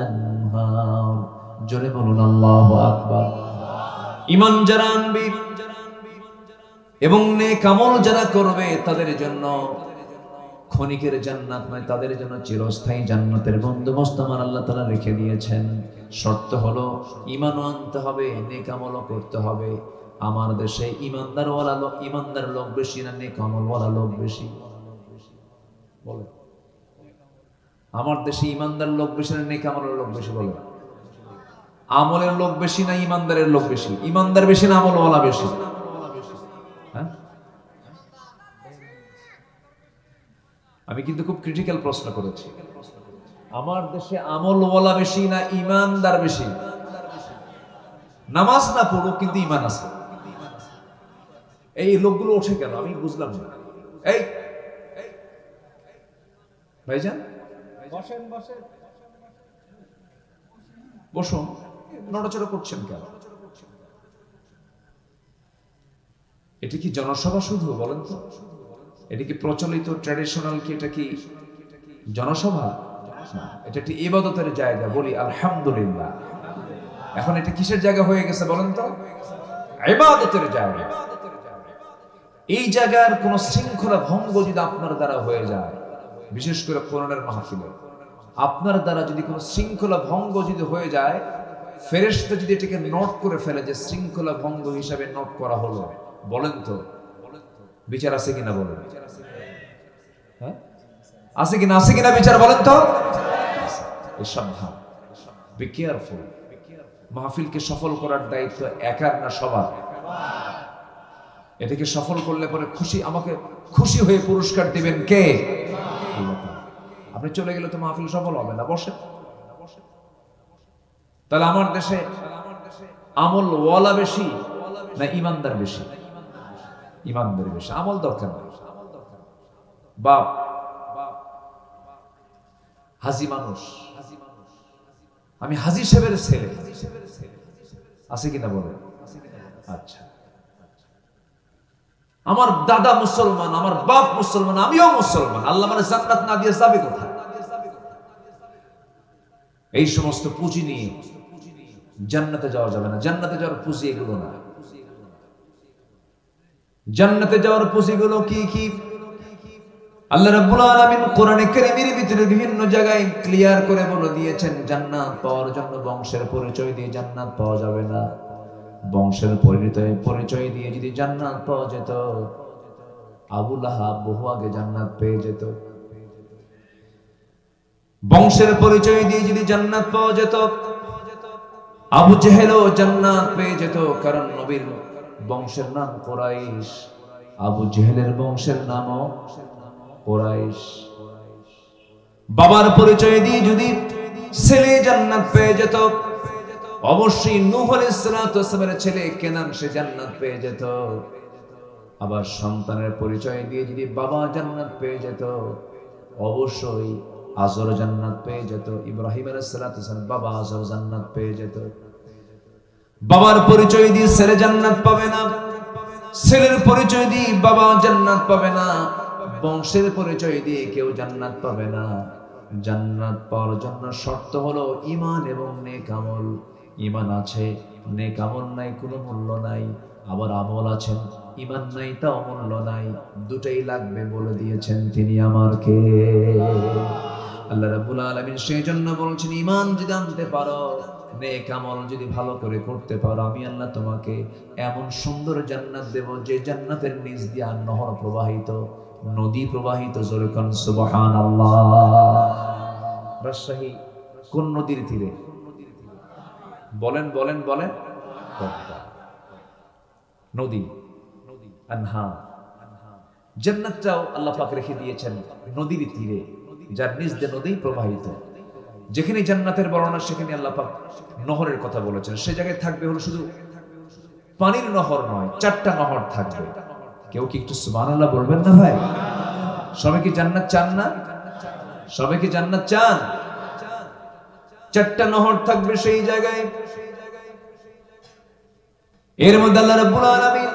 আনহার। জোরে বলুন আল্লাহু আকবার। ঈমান যারা আনবে এবং নেক আমল যারা করবে তাদের জন্য ক্ষণিকের জান্নাত নয়, তাদের জন্য চিরস্থায়ী জান্নাতের বন্দোবস্ত আমার আল্লাহ তাআলা রেখে দিয়েছেন। শর্ত হলো ঈমানও আনতে হবে, নেক আমলও করতে হবে। আমার দেশে ঈমানদার লোক বেশি না নেক আমলওয়ালা লোক বেশি? বলে আমার দেশে ঈমানদার লোক বেশি না নেক আমলের লোক বেশি? বলে আমলের লোক বেশি না ঈমানদারের লোক বেশি? ঈমানদার বেশি না আমলওয়ালা বেশি? হ্যাঁ, আমি কিন্তু খুব ক্রিটিক্যাল প্রশ্ন করেছি। আমার দেশে আমলওয়ালা বেশি না ঈমানদার বেশি? নামাজ না পড়ো কিন্তু ঈমান আছে, এই লোকগুলো ওঠে কেন আমি বুঝলাম না। এই ভাইজান বসুন, নড়াচড়া করছেন কেন? এটা কি জনসভা শুধু বলেন তো? এটা কি প্রচলিত ট্র্যাডিশনাল কি? এটা কি জনসভা? এটা একটি ইবাদতের জায়গা। বলি আলহামদুলিল্লাহ। এখন এটা কিসের জায়গা হয়ে গেছে বলেন তো? ইবাদতের জায়গা। এই জায়গার কোন শৃঙ্খলা ভঙ্গ যদি আপনার দ্বারা হয়ে যায়, বিশেষ করে কোরআনের মাহফিলে আপনার দ্বারা যদি কোনো শৃঙ্খলা ভঙ্গ যদি হয়ে যায়, ফেরেশতা যদি এটাকে নোট করে ফেলে যে শৃঙ্খলা ভঙ্গ হিসাবে নোট করা হলো, বলেন তো বিচার আছে কিনা? বলেন হ্যাঁ আছে কিনা? আছে কিনা বিচার? বলেন তো। সাবধান, বি কেয়ারফুল। মাহফিলকে সফল করার দায়িত্ব একার না সবার? এটাকে সফল করলে পরে আমাকে খুশি হয়ে পুরস্কার দিবেন কে? আপনি চলে গেলে তো মাহফিল সফল হবে না। বসে তাহলে আমার দেশে আমল ওয়ালা বেশি না ইমানদার বেশি? ইমানদার বেশি। আমল দরকার নেই। বাপ হাজি মানুষ, আমি হাজি সাহেবের ছেলে, আছে কিনা বলে? আচ্ছা, আমার দাদা মুসলমান, আমার বাপ মুসলমান, আমিও মুসলমান, আল্লাহ মানে জান্নাত না দিয়ে যাবে কোথায়? এই সমস্ত পুঁজি নিয়ে জান্নাতে যাওয়া যাবে না। জান্নাতে যাওয়ার পুঁজি এগুলো না। জান্নাতে যাওয়ার পুঁজিগুলো কি কি? আল্লাহ রাব্বুল আলামিন কোরআনে কারীমের ভিতরে বিভিন্ন জায়গায় ক্লিয়ার করে বলে দিয়েছেন, জান্নাত পাওয়ার জন্য বংশের পরিচয় দিয়ে জান্নাত পাওয়া যাবে না। বংশের পরিচয় দিয়ে যদি জান্নাত পাওয়া যেত, আবু লাহাব বহু আগে জান্নাত পেয়ে যেত। বংশের পরিচয় দিয়ে যদি জান্নাত পাওয়া যেত, আবু জেহেলও জান্নাত পেয়ে যেত। কারণ নবীর বংশের নাম কুরাইশ, আবু জেহেলের বংশের নামও কুরাইশ। বাবার পরিচয় দিয়ে যদি ছেলে জান্নাত পেয়ে যেত, অবশ্যই নূহ আলাইহিস সালাতু ওয়াস সালামের ছেলে কেনান সে জান্নাত পেয়ে যেত। আবার সন্তানের পরিচয় দিয়ে যদি বাবা জান্নাত পেয়ে যেত, অবশ্যই আজর জান্নাত পেয়ে যেত। ইব্রাহিম আলাইহিস সালাতু ওয়াস সালাম বাবা আজর জান্নাত পেয়ে যেত। বাবার পরিচয় দিয়ে ছেলে জান্নাত পাবে না, ছেলের পরিচয় দিয়ে বাবা জান্নাত পাবে না, বংশের পরিচয় দিয়ে কেউ জান্নাত পাবে না। জান্নাত পাওয়ার জন্য শর্ত হলো ঈমান এবং নেক আমল। ঈমান আছে, নেক আমল নাই, কোনো মূল্য নাই। আবার আমল আছেন, ঈমান নাই, তাও মূল্য নাই। দুটাই লাগবে বলে দিয়েছেন তিনি আমার কে? আল্লাহ রাব্বুল আলামিন। সেই জন্য বলছেন, ঈমান যদি আনতে পারো, নেক আমল যদি ভালো করে করতে পারো, আমি আল্লাহ তোমাকে এমন সুন্দর জান্নাত দেব যে জান্নাতের নিচ দিয়ে নহর প্রবাহিত, নদী প্রবাহিত। জোরে কোন সুবহানাল্লাহ। রাজশাহী কোন নদীর তীরে? বলেন বলেন বলেন। নদী, আনহার। জান্নাতটাও আল্লাহ পাক রেখে দিয়েছেন নদীর তীরে, যার নিচ দিয়ে নদী প্রবাহিত। যেখানে জান্নাতের বর্ণনা সেখানে আল্লাহ পাক নহরের কথা বলেছেন। সে জায়গায় থাকবে হলো শুধু পানির নহর নয়, 4টা নহর থাকবে। কেউ কি একটু সুবহানাল্লাহ বলবেন না ভাই? সবাই কি জান্নাত চান না? সবাই কি জান্নাত চান? 4টা নহর থাকবে সেই জায়গায়। এর মধ্যে আল্লাহ রাব্বুল আলামিন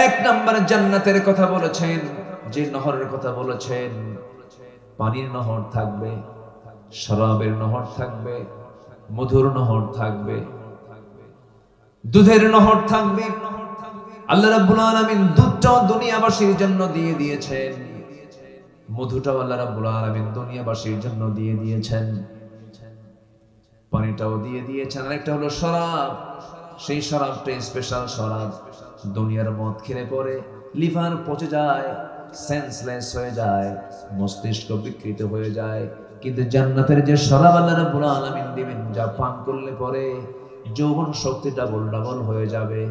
1 নম্বরে জান্নাতের কথা বলেছেন, যে নহরের কথা বলেছেন। পানির নহর থাকবে, শরাবের নহর থাকবে, মধুর নহর থাকবে, দুধের নহর থাকবে। আল্লাহ রাব্বুল আলামিন দুধটাও দুনিয়াবাসীর জন্য দিয়ে দিয়েছেন, মধুটাও আল্লাহ রাব্বুল আলামিন দুনিয়াবাসীর জন্য দিয়ে দিয়েছেন, পানিটাও দিয়ে দিয়েছেন। আরেকটা হলো শরাব। সেই শরাবটা স্পেশাল শরাব। দুনিয়ার মদ খেলে পরে লিভার পচে যায়, সেন্সলেস হয়ে যায়, মস্তিষ্ক বিকৃত হয়ে যায়। কিন্তু জান্নাতের যে শরাব আল্লাহ রাব্বুল আলামিন দিবেন, যা পান করলে পরে যৌবন শক্তি ডাবল ডাবল হয়ে যাবে।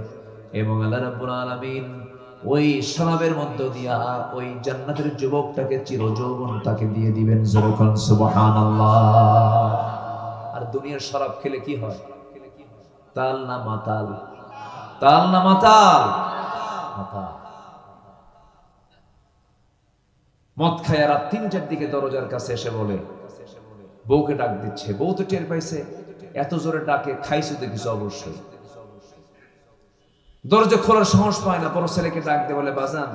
এবং আল্লাহ রাব্বুল আলামিন ওই শরাবের মধ্য দিয়া ওই জান্নাতের যুবকটাকে চিরযৌবন তাকে দিয়ে দিবেন। জোরে কোন সুবহানাল্লাহ। আর দুনিয়ার শরাব খেলে কি হয়? তাল না মাতাল? তাল না মাতাল? মাতাল। মদ খায় রাত 3টার দিকে দরজার কাছে এসে বলে, বউকে ডাক দিচ্ছে, বউ তো টের পাইছে এত জোরে ডাকে, খাইছে দেখিস অবশ্যই। দরজা খোলার সাহস পায় না, বড় ছেলেকে ডাক দিয়ে বলে, বাজান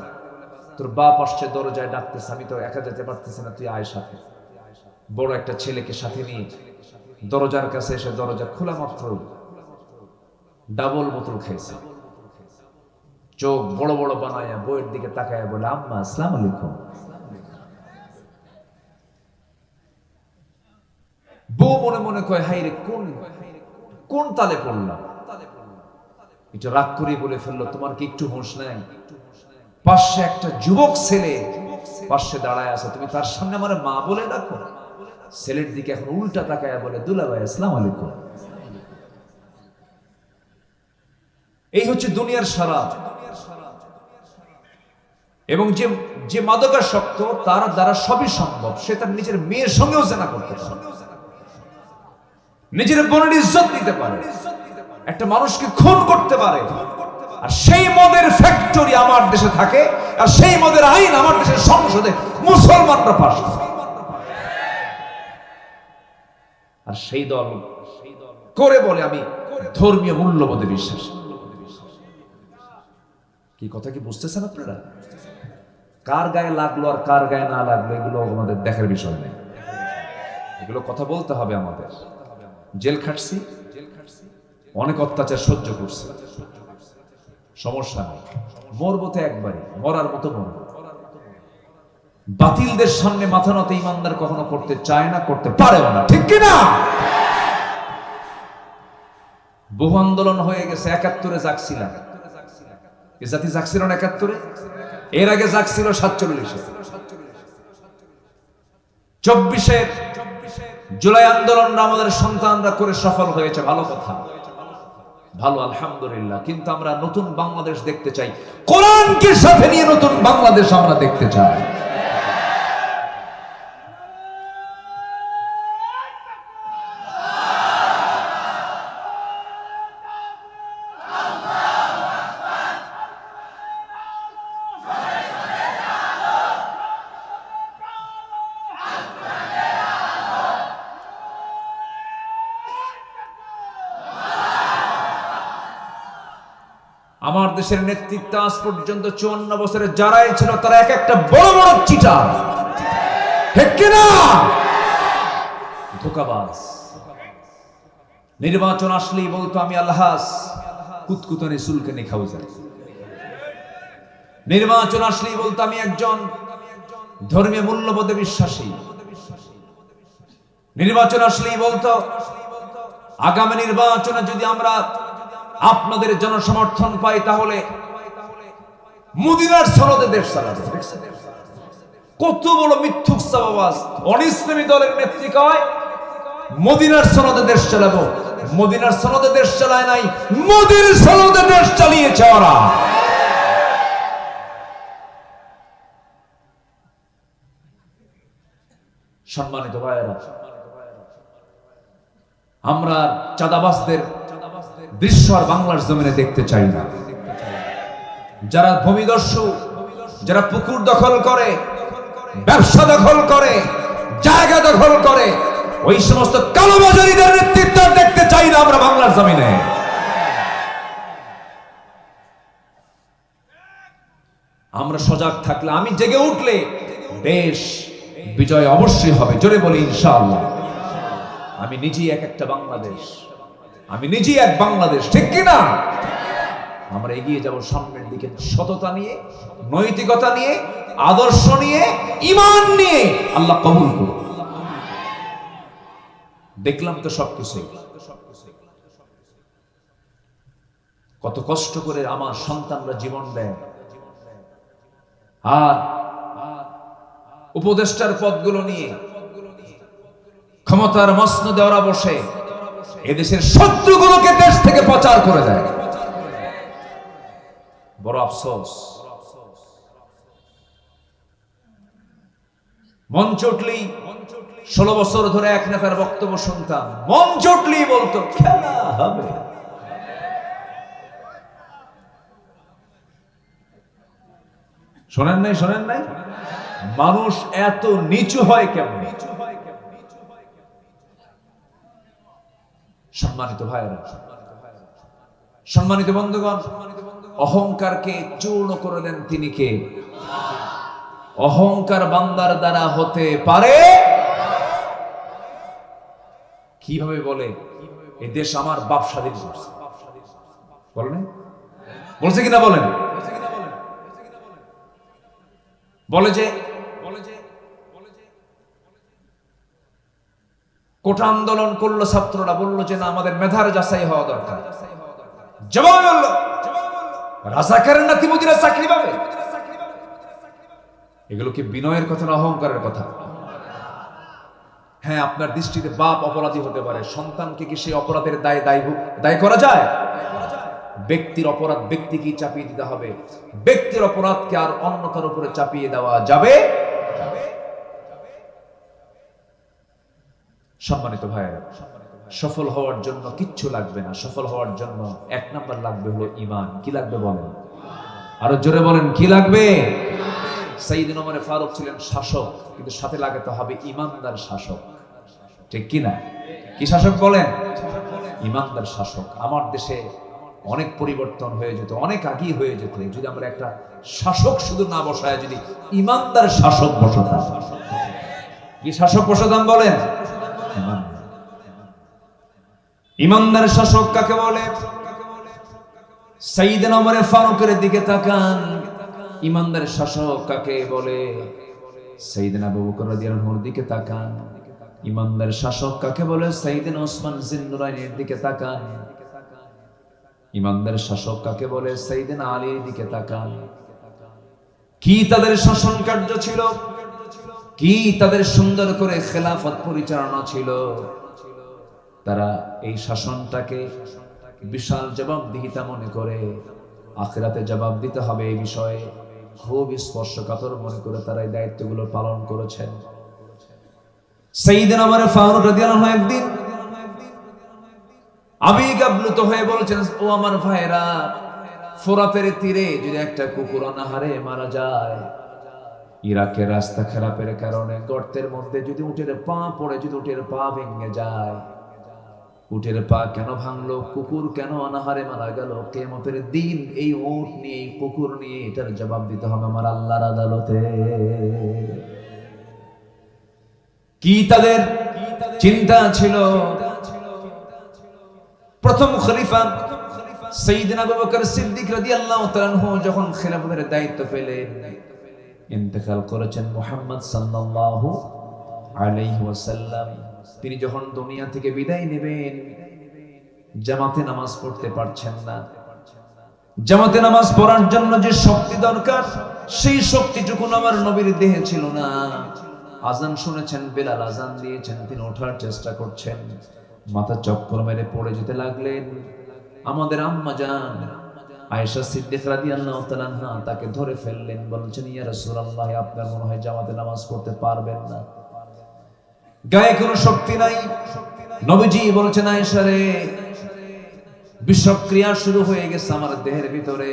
তোর বাপ আসছে, দরজায় ডাকতেছে, আমি তো একা যেতে পারতেছি না, তুই আয় সাথে। বড় একটা ছেলেকে সাথে নিয়ে দরজার কাছে এসে দরজা খোলা মাত্র ডাবল বোতল খাইছে। চোখ বড় বড় বানায়া বইয়ের দিকে তাকায়া বলে, আম্মা আসসালামু আলাইকুম। বউ মনে মনে কয়, হাই রে, কোন তালে পড়লাম। এটা রাগ করে বলে ফেললো, তোমার কি একটু হোশ নাই? পাশে একটা যুবক ছেলে পাশে দাঁড়ায় আছে, তুমি তার সামনে আমার মা বলে ডাকো? ছেলের দিকে এখন উল্টা তাকায়া বলে, দুলাভাই আসসালামু আলাইকুম। এই হচ্ছে দুনিয়ার সারা। এবং যে মাদকাসক্ত, তার দ্বারা সবই সম্ভব। সে তার নিজের মেয়ের সঙ্গেও জেনা করতে পারে, নিজের বোনের ইজ্জত নিতে পারে, একটা মানুষকে খুন করতে পারে। আর সেই মদের ফ্যাক্টরি আমার দেশে থাকে, আর সেই মদের আইন আমার দেশের সংসদে মুসলমানরা পাস করে। আর সেই দল করে বলে, আমি ধর্মীয় মূল্যবোধে বিশ্বাসী। কি কথা কি বুঝতেছেন আপনারা? কার গায়ে লাগলো আর কার গায়ে না লাগলো এগুলো আমাদের দেখার বিষয় নেই, এগুলো কথা বলতে হবে আমাদের। জেল খাটছি, অনেক অত্যাচার সহ্য করছি, সমস্যা নেই, মরবো তো একবারই, মরার মতো মরবো। বাতিলদের সামনে মাথা নত ইমানদার কখনো করতে চায় না, করতে পারেও না, ঠিক কিনা? বহু আন্দোলন হয়ে গেছে। ৭১-এ জাগছিলাম, এ জাতি জাগছিল না ৭১-এ, এর আগে জাগছিল ৪৭-এ। ২৪-এ জুলাই আন্দোলনটা আমাদের সন্তানরা করে সফল হয়েছে, ভালো কথা, ভালো, আলহামদুলিল্লাহ। কিন্তু আমরা নতুন বাংলাদেশ দেখতে চাই, কোরআনকে সাথে নিয়ে নতুন বাংলাদেশ আমরা দেখতে চাই। আমার দেশের নেতৃত্ব আজ পর্যন্ত ৫৪ বছরের যারাই ছিল, তারা এক একটা বড় বড় চিটার, ঠিক কিনা? ধোঁকাবাজ। নির্বাচন আসলেই বলতো, আমি আলহাজ, কুতকুতানি চুলকানি খাউজা। নির্বাচন আসলেই বলতো, আমি একজন ধর্মীয় মূল্যবোধে বিশ্বাসী। নির্বাচন আসলেই বলতো, আগামী নির্বাচনে যদি আমরা আপনাদের জনসমর্থন পাই তাহলে মদিনার সনদে দেশ চালাবো। কত বড় মিথ্যুক চাবাবাজ! অনিসলামী দলের নেত্রী কয় মদিনার সনদে দেশ চালাবো। মদিনার সনদে দেশ চালায় নাই, মোদির সনদে দেশ চালিয়েছে ওরা। সম্মানিত ভাইয়েরা, আমরা চাঁদাবাজদের দৃশ্য আর বাংলার জমিনে দেখতে চাই না। যারা ভূমিদস্যু, যারা পুকুর দখল করে, ব্যবসা দখল করে, জায়গা দখল করে, ওই সমস্ত কালোবাজারিদের নেতৃত্ব দেখতে চাই না আমরা বাংলার জমিনে। আমরা সজাগ থাকলে, আমি জেগে উঠলে দেশ বিজয় অবশ্যই হবে। জোরে বলি ইনশাআল্লাহ। আমি নিজেই একটা বাংলাদেশ, আমি নিজেই এক বাংলাদেশ, ঠিক কিনা? আমরা এগিয়ে যাব সামনের দিকে, সততা নিয়ে, নৈতিকতা নিয়ে, আদর্শ নিয়ে, ঈমান নিয়ে। আল্লাহ কবুল করুন। দেখলাম তো সবকিছু, কত কষ্ট করে আমার সন্তানরা জীবন দেয়, আর উপদেষ্টার পদগুলো নিয়ে ক্ষমতার মসনদে ওরা বসে এদেশের শত্রুগুলোকে দেশ থেকে প্রচার করে দেয়। বড় আফসোস। মন চটলি 16 বছর ধরে এক নেতার বক্তব্য শুনতাম, মন চটলি বলতো খেলা হবে। শোনেন নাই? শোনেন নাই? মানুষ এত নিচু হয় কেমন? সম্মানিত ভাইরা, সম্মানিত বন্ধুগণ, অহংকারকে চূর্ণ করে দেন তিনি কে? অহংকার বান্দার দ্বারা হতে পারে কিভাবে? বলে এই দেশ আমার বাপ স্বাধীন করছে, বলেন? বলছে কিনা বলেন? বলে যে কোটা আন্দোলন করলো ছাত্ররা, বললো যে না আমাদের মেধার যাচাই হওয়া দরকার। জবাব বললো রাজাকারের নাতিমতিরা চাকরি পাবে। এগুলো কি বিনয়ের কথা না অহংকারের কথা? হ্যাঁ, আপনার দৃষ্টিতে বাপ অপরাধী হতে পারে, সন্তানকে কি সেই অপরাধের দায় করা যায়? ব্যক্তির অপরাধ ব্যক্তিকে চাপিয়ে দিতে হবে, ব্যক্তির অপরাধকে আর অন্য কারোর উপরে চাপিয়ে দেওয়া যাবে? সম্মানিত ভাইয়েরা, সফল হওয়ার জন্য কিচ্ছু লাগবে না। সফল হওয়ার জন্য এক নাম্বার লাগবে হলো ঈমান। কি লাগবে বলেন? আরো জোরে বলেন, কি লাগবে? সাইয়েদনা ওমর ফারুক ছিলেন শাসক, কিন্তু সাথে লাগাতে হবে ঈমানদার শাসক। ঠিক কি না? কি শাসক বলেন? ঈমানদার শাসক। আমার দেশে অনেক পরিবর্তন হয়ে যেত, অনেক আগেই হয়ে যেত যদি আমরা একটা শাসক শুধু না বসায় যদি ঈমানদার শাসক বসাতাম। কি শাসক বসাতাম বলেন? ঈমানদার শাসক কাকে বলে? সাইয়েদনা ওমর ফারুকের দিকে তাকান, ঈমানদার শাসক কাকে বলে? সাইয়েদনা আবু বকর রাদিয়াল্লাহু আনহুর দিকে তাকান, ঈমানদার শাসক কাকে বলে? সাইয়েদনা ওসমান জিন্নুরাইনের দিকে তাকান। ঈমানদার শাসক কাকে বলে? সাইয়েদনা আলীর দিকে তাকান। কি তাদের শাসন কার্য ছিল, কি তাদের সুন্দর করে খেলাফত পরিচালনা ছিল। তারা এই শাসনটাকে বিশাল জবাবদিহিতা মনে করে আখিরাতে জবাব দিতে হবে এই বিষয়ে খুব স্পর্শকাতর মনে করে তারা এই দায়িত্বগুলো পালন করেছেন। সাইয়েদনা ওমর ফারুক রাদিয়াল্লাহু আনহু একদিন আবেগ আপ্লুত হয়ে বলছেন, ও আমার ভাইরা, ফোরাতের তীরে যদি একটা কুকুর অনাহারে মারা যায়, ইরাকের রাস্তা খারাপের কারণে গর্তের মধ্যে যদি উটের পা পড়ে, যদি উটের পা ভেঙে যায়, উটের পা কেন ভাঙলো, কুকুর কেন অনাহারে মারা গেল, কিয়ামতের দিন এই উট নিয়ে, এই কুকুর নিয়ে এটার জবাব দিতে হবে আমার আল্লাহর আদালতে। কি তাদের চিন্তা ছিল? প্রথম খলিফা সাইয়েদনা আবু বকর সিদ্দিক রাদিয়াল্লাহু তাআলা আনহু যখন খেলাফতের দায়িত্ব পেলেন, ইন্তেকাল করেছেন মুহাম্মদ সাল্লাল্লাহু আলাইহি ওয়াসাল্লাম। তিনি যখন দুনিয়া থেকে বিদায় নেবেন, জামাতে নামাজ পড়তে পারছেন না। জামাতে নামাজ পড়ার জন্য যে শক্তি দরকার, সেই শক্তিটুকু আমার নবীর দেহে ছিল না। আজান শুনেছেন, বেলাল আজান দিয়েছেন, তিনি ওঠার চেষ্টা করছেন, মাথা চক্কর মেরে পড়ে যেতে লাগলেন। আমাদের আম্মা জান আয়েশা সিদ্দিকা রাদিয়াল্লাহু তাআলা আনহা তাকে ধরে ফেললেন, বলছেন, ইয়া রাসূলুল্লাহ, আপনার মনে হয় জামাতে নামাজ পড়তে পারবেন না, গায়ে কোনো শক্তি নাই। নবীজি বলছেন, আয়েশা রে, বিষক্রিয়া শুরু হয়ে গেছে আমার দেহের ভিতরে।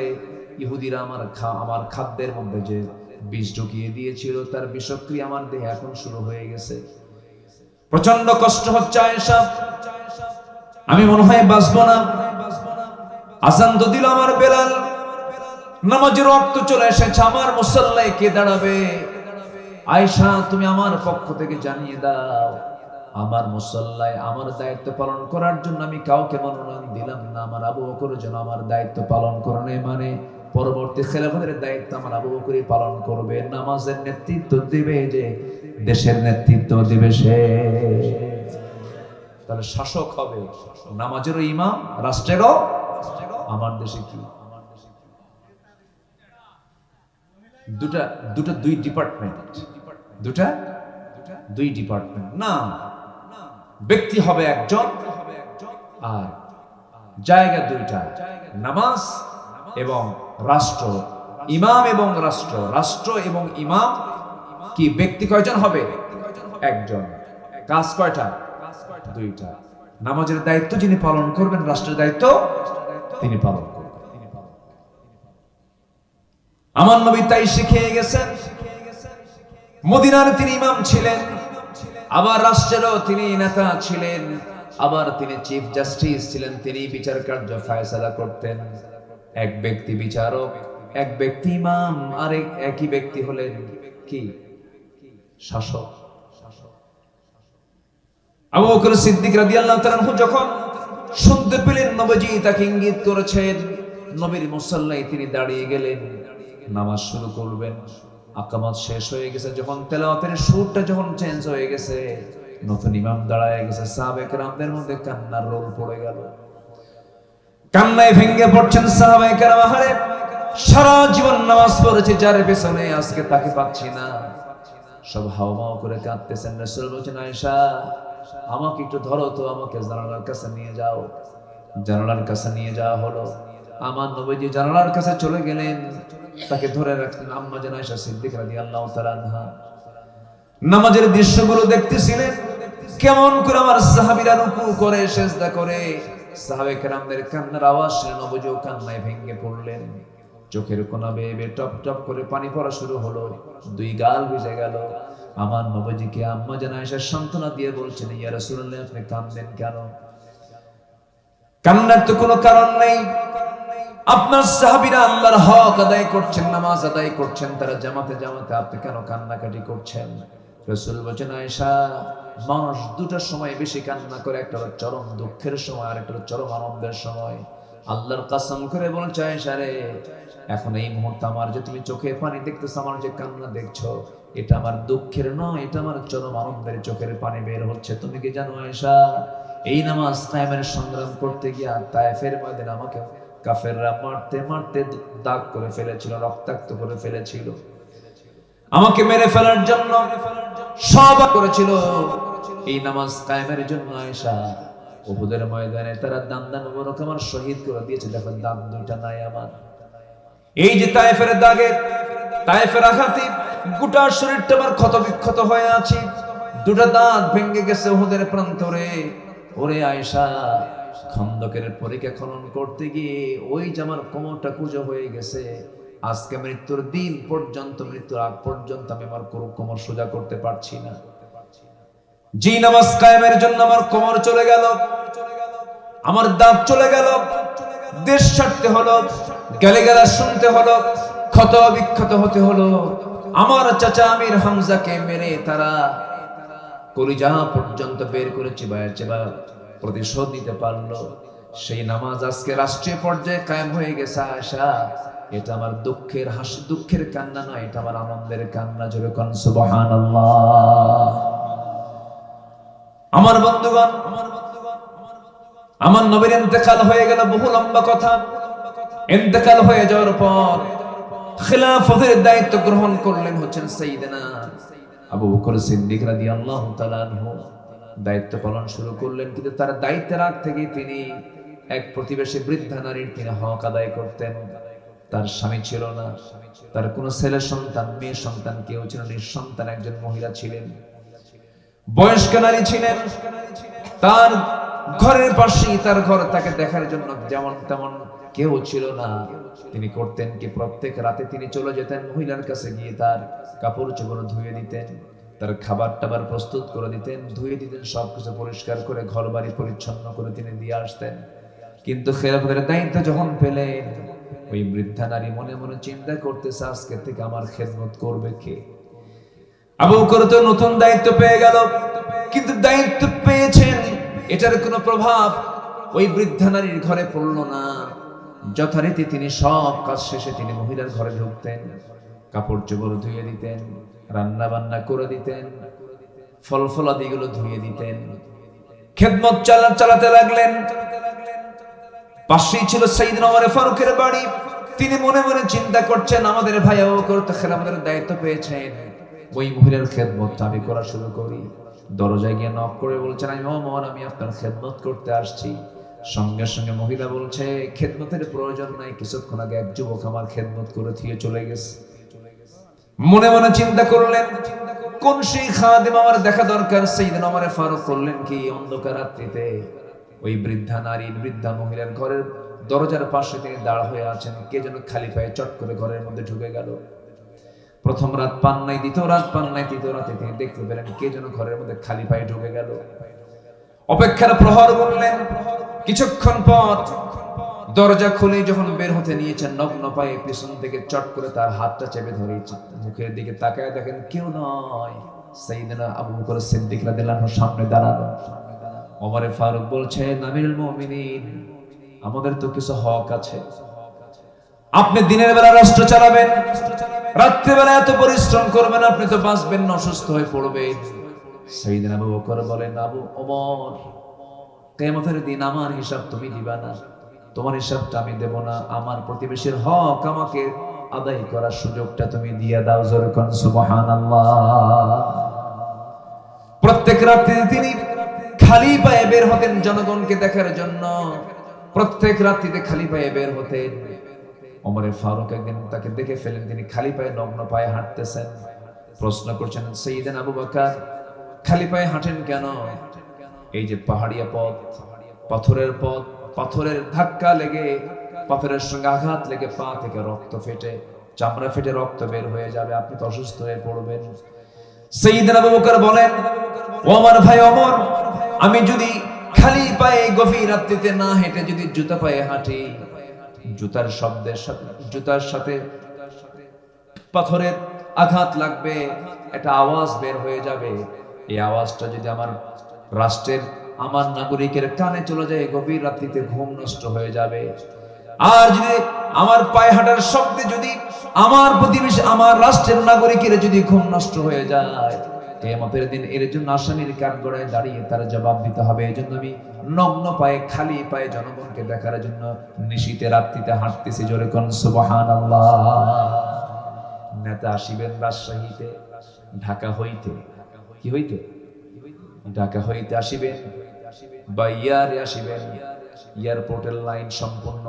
ইহুদিরা আমার খাদ্যের মধ্যে যে বিষ ঢুকিয়ে দিয়েছিল, তার বিষক্রিয়া আমার দেহে এখন শুরু হয়ে গেছে, প্রচন্ড কষ্ট হচ্ছে আয়েশা, আমি মনে হয় বাঁচবো না। আজান তো দিল আমার বেলাল, নামাজের ওয়াক্ত চলে এসেছে, আমার মুসাল্লায় কে দাঁড়াবে? আয়েশা, তুমি আমার পক্ষ থেকে জানিয়ে দাও, আমার মুসাল্লায় আমার দায়িত্ব পালন করার জন্য আমি কাউকে মনোনয়ন দিলাম না, আমার আবু বকর যেন আমার দায়িত্ব পালন করে, মানে পরবর্তী খেলাফতের দায়িত্ব আমার আবু বকরই পালন করবে, নামাজের নেতৃত্ব দিবে, যে দেশের নেতৃত্ব দিবে সে। তাহলে শাসক হবে, নামাজেরও ইমাম, রাষ্ট্রেরও। আমার দেশে কি দুই ডিপার্টমেন্ট, দুই ডিপার্টমেন্ট না, ব্যক্তি হবে একজন আর জায়গা দুইটা, নামাজ এবং রাষ্ট্র, ইমাম এবং রাষ্ট্র। রাষ্ট্র এবং ইমাম কি ব্যক্তি কয়জন হবে? একজন। কাজ কয়টা? দুইটা। নামাজের দায়িত্ব যিনি পালন করবেন, রাষ্ট্রের দায়িত্ব তিনি পালন করবেন। আমার নবী তাই শিখিয়ে গেছেন। মদিনার তিনি ইমাম ছিলেন, আবার রাষ্ট্রেরও তিনি নেতা ছিলেন। আবার তিনি চিফ জাস্টিস ছিলেন, তিনি বিচার কার্য ফায়সালা করতেন। এক ব্যক্তি বিচারক, এক ব্যক্তি ইমাম, আরেক একই ব্যক্তি হলেন কি শাসক। আবু বকর সিদ্দিক রাদিয়াল্লাহু তাআলা আনহু যখন শুনতে পেলেন নবীজি তাকে ইঙ্গিত করেছেন, নবীর মুসাল্লায় তিনি দাঁড়িয়ে গেলেন, নামাজ শুরু করবেন। আকামাত শেষ হয়ে গেছে, যখন তেলাওয়াতের সুরটা যখন চেঞ্জ হয়ে গেছে, নতুন ইমাম দাঁড়ায় গেছে, সাহাবায়ে কেরামদের মধ্যে কান্নার রোল পড়ে গেল। কান্নায় ভেঙে পড়ছেন সাহাবায়ে কেরাম। আহারে, সারা জীবন নামাজ পড়েছে যার পেছনে, আজকে তাকে পাচ্ছি না। সব হাওমাও করে কাঁদতেছেন। রাসূল বলেছেন, আয়েশা আমাকে একটু ধরো তো, আমাকে জানালার কাছে নিয়ে যাও। জানালার কাছে নিয়ে যাওয়া হলো। আমার নবীজি জানালার কাছে চলে গেলেন, তাকে ধরে রাখলেন। আম্মা জান আয়েশা সিদ্দিকা রাদিয়াল্লাহু তাআলা আনহা নামাজের দৃশ্যগুলো দেখতেছিলেন, কেমন করে আমার সাহাবীরা রুকু করে সিজদা করে। সাহাবায়ে কেরামদের কান্নার আওয়াজ শুনে নবীজিও কান্নায় ভেঙে পড়লেন। চোখের কোনা বেয়ে বেয়ে টপ টপ করে পানি পড়া শুরু হলো, দুই গাল ভিজে গেল। আমার নবীজিকে আম্মা জান আয়েশা সান্ত্বনা দিয়ে বলছেন, ইয়া রাসূলুল্লাহ আপনি কাঁদলেন কেন? কান্নার তো কোনো কারণ নেই। আপনার সাহাবীরা আল্লাহর হক আদায় করছেন, নামাজ আদায় করছেন, তারা জামাতে জামাতে, আপনি কেন কান্নাকাটি করছেন? রাসূল বলেন, আয়েশা মানুষ দুটার সময় বেশি কান্না করে, একটা হলো চরম দুঃখের সময়, আর একটা হলো চরম আনন্দের সময়। আল্লাহর কসম করে বলছে, আয়েশা রে, এখন এই মুহূর্তে আমার যে তুমি চোখে পানি দেখতেছো, আমার যে কান্না দেখছো, এটা আমার দুঃখের নয়, এটা আমার চরম আনন্দের চোখের পানি বের হচ্ছে। তুমি কি জানো আয়েশা, এই নামাজ কায়েমের সংগ্রাম করতে গিয়া তায়েফের ময়দানে আমাকে কাফেররা মারতে মারতে দাগ করে ফেলেছিল, রক্তাক্ত করে ফেলেছিল, আমাকে মেরে ফেলার জন্য সব করেছিল। এই নামাজ কায়েমের জন্য আয়েশা উহুদের ময়দানে তারা দান মুবারক আমার শহীদ করে দিয়েছে। দেখো দান দুইটা নাই আমার। এই যে তায়েফের দাগে, তায়েফের আঘাতে গোটা শরীরটা আমার ক্ষত বিক্ষত হয়ে আছে, দুটা দাঁত ভেঙে গেছে উহুদের প্রান্তরে। ওরে আয়েশা, খন্দকের পরীক্ষা খনন করতে গিয়ে ওই যে আমার কোমরটা কুঁজো হয়ে গেছে, আজকে মৃত্যুর দিন পর্যন্ত, মৃত্যুর আগ পর্যন্ত আমি আমার কোমর সোজা করতে পারছি না। যে নামাজ কায়েমের জন্য আমার কোমর চলে গেল, আমার দাঁত চলে গেল, দেশ ছাড়তে হলো, গালিগালাজ শুনতে হলো, ক্ষত বিক্ষত হতে হলো। আমার চাচা আমির হামজাকে মেরে তারা কলিজা পর্যন্ত বের করে চিবায় চিবায় প্রতিশোধ নিতে পারলো। সেই নামাজ আজকে রাষ্ট্রীয় পর্যায়ে কায়েম হয়ে গেছে। আয়েশা, এটা আমার দুঃখের হাসি, দুঃখের কান্না নয়, এটা আমার আনন্দের কান্না। জোরে কোন সুবহানাল্লাহ। আমার বন্ধুগণ, আমার নবীর ইন্তেকাল হয়ে গেল, বহু লম্বা কথা। ইন্তেকাল হয়ে যাওয়ার পর খিলাফতের দায়িত্ব গ্রহণ করলেন হচ্ছেন সাইয়েদনা আবু বকর সিদ্দিক রাদিয়াল্লাহু তাআলা আনহু। দায়িত্ব পালন শুরু করলেন, কিন্তু তার দায়িত্বের আগ থেকে তিনি এক প্রতিবেশী বৃদ্ধা নারীর তিনি হক আদায় করতেন। তার স্বামী ছিল না, তার কোনো ছেলে সন্তান মেয়ে সন্তান কেউ ছিল না, নিঃসন্তান একজন মহিলা ছিলেন, বয়স্ক নারী ছিলেন। তার ঘরের পাশেই তার ঘর, তাকে দেখার জন্য যেমন তেমন কেউ ছিল না। তিনি করতেন কি, প্রত্যেক রাতে তিনি চলে যেতেন মহিলার কাছে, গিয়ে তার কাপড় চোপড় ধুয়ে দিতেন, তার খাবার টাবার প্রস্তুত করে দিতেন, ধুয়ে দিতেন, সবকিছু পরিষ্কার করে ঘর বাড়ি পরিচ্ছন্ন করে তিনি দিয়ে আসতেন। কিন্তু খেলাফতের দায়িত্ব যখন পেলেন, ওই বৃদ্ধা নারী মনে মনে চিন্তা করতেছে, আজকে থেকে আমার খেদমত করবে কে? আবু বকর তো নতুন দায়িত্ব পেয়ে গেল, কিন্তু দায়িত্ব পেয়েছেন, এটার কোনো প্রভাব ওই বৃদ্ধা নারীর ঘরে পড়লো না। যথারীতি তিনি সব কাজ শেষে তিনি মহিলার ঘরে ঢুকতেন, কাপড় চোপড় ধুয়ে দিতেন, রান্না বান্না করে দিতেন, ফল ফলাদিগুলো ধুয়ে দিতেন, খেদমত চালাতে লাগলেন। পাশেই ছিল সাইয়েদনা ওমর ফারুকের বাড়ি। তিনি মনে মনে চিন্তা করছেন, আমাদের ভাই আবু বকর তো খেলাফতের দায়িত্ব পেয়েছেন, ওই মহিলার খেদমতটা আমি করা শুরু করি। দরজায় গিয়ে নক করে বলছেন, আমি আপনার খেদমত করতে আসছি। সঙ্গে সঙ্গে মহিলা বলছে, খেদমতের প্রয়োজন নাই, কিছুক্ষণ আগে এক যুবক আমার খেদমত করে দিয়ে চলে গেছে। মনে মনে চিন্তা করলেন, কোন সেই খাদেম আমার দেখা দরকার। সাইয়েদনা ওমর ফারুক করলেন কি, অন্ধকার রাত্রিতে ওই বৃদ্ধা নারীর, বৃদ্ধা মহিলার ঘরের দরজার পাশে তিনি দাঁড় হয়ে আছেন। কে যেন খালি পায়ে চট করে ঘরের মধ্যে ঢুকে গেল। প্রথম রাত পান নাই, দ্বিতীয় রাত পান নাই, তৃতীয় রাতে তিনি দেখতে পেলেন কে যেন ঘরের মধ্যে খালি পায়ে ঢুকে গেল। অপেক্ষার প্রহর গুনলেন। কিছুক্ষণ পর দরজা খুলে যখন বের হতে নিয়েছেন, নগ্ন পায়ে পিছন থেকে চট করে তার হাতটা চেপে ধরে মুখের দিকে তাকায় দেখেন কেউ নয়, সাইয়েদনা আবু বকর সিদ্দিক রাদিয়াল্লাহু আনহু সামনে দাঁড়ানো। ওমর ফারুক বলছেন, আমিরুল মুমিনিন, আমাদের তো কিছু হক আছে। আপনি দিনের বেলা রাষ্ট্র চালাবেন, রাত্রিবেলা এত পরিশ্রম করবেন, আপনি তো বাঁচবেন না, অসুস্থ হয়ে পড়বেন। সাইয়েদনা আবু বকর বলেন, আবু ওমর, কিয়ামতের দিন আমার হিসাব তুমি দিবা না, তোমার হিসাবটা আমি দেব না, আমার প্রতিবেশীর হক আমাকে আদায় করার সুযোগটা তুমি দিয়ে দাও। জোরে কোন সুবহানাল্লাহ। প্রত্যেক রাতে তিনি খালি পায়ে বের হতেন জনগণকে দেখার জন্য, প্রত্যেক রাত্রিতে খালি পায়ে বের হতেন। ওমর ফারুক একদিন তাকে দেখে ফেলেন, তিনি খালি পায়ে নগ্ন পায়ে হাঁটতেছেন। প্রশ্ন করছেন, সাইয়েদনা আবু বকর, খালি পায়ে হাঁটেন কেন? এই যে পাহাড়িয়া পথ, পাথরের পথ, পাথরের ধাক্কা লেগে, পাথরের সঙ্গে আঘাত লেগে পা থেকে রক্ত ফেটে, চামড়া ফেটে রক্ত বের হয়ে যাবে, আপনি তো অসুস্থ হয়ে পড়বেন। সাইয়েদনা আবু বকর বলেন, ও আমার ভাই ওমর, আমি যদি খালি পায়ে গভীর রাত্রিতে না হেঁটে যদি জুতা পায়ে হাঁটি, জুতার শব্দের সাথে, জুতার সাথে পাথরের আঘাত লাগবে, একটা আওয়াজ বের হয়ে যাবে। এই আওয়াজটা যদি আমার রাষ্ট্রের, আমার নাগরিকের কানে চলে যায়, গভীর রাত্রিতে ঘুম নষ্ট হয়ে যাবে। আর যদি আমার পায়ে হাঁটার শব্দে যদি আমার প্রতিবেশী, আমার রাষ্ট্রের নাগরিকের যদি ঘুম নষ্ট হয়ে যায়, কিয়ামতের দিন এর জন্য আসামির কাঠগড়ায় দাঁড়িয়ে তার জবাব দিতে হবে। এই জন্য আমি নগ্ন পায়ে, খালি পায়ে জনগণকে দেখার জন্য নিশীতে রাত্রিতে হাঁটতেছি। জোরে কোন সুবহানাল্লাহ। নেতা আসিবেন রাজশাহীতে, ঢাকা হইতে, কি হইতে, ঢাকা হইতে আসিবেন বা ইয়ারে আসিবেন, এয়ারপোর্টের লাইন সম্পূর্ণ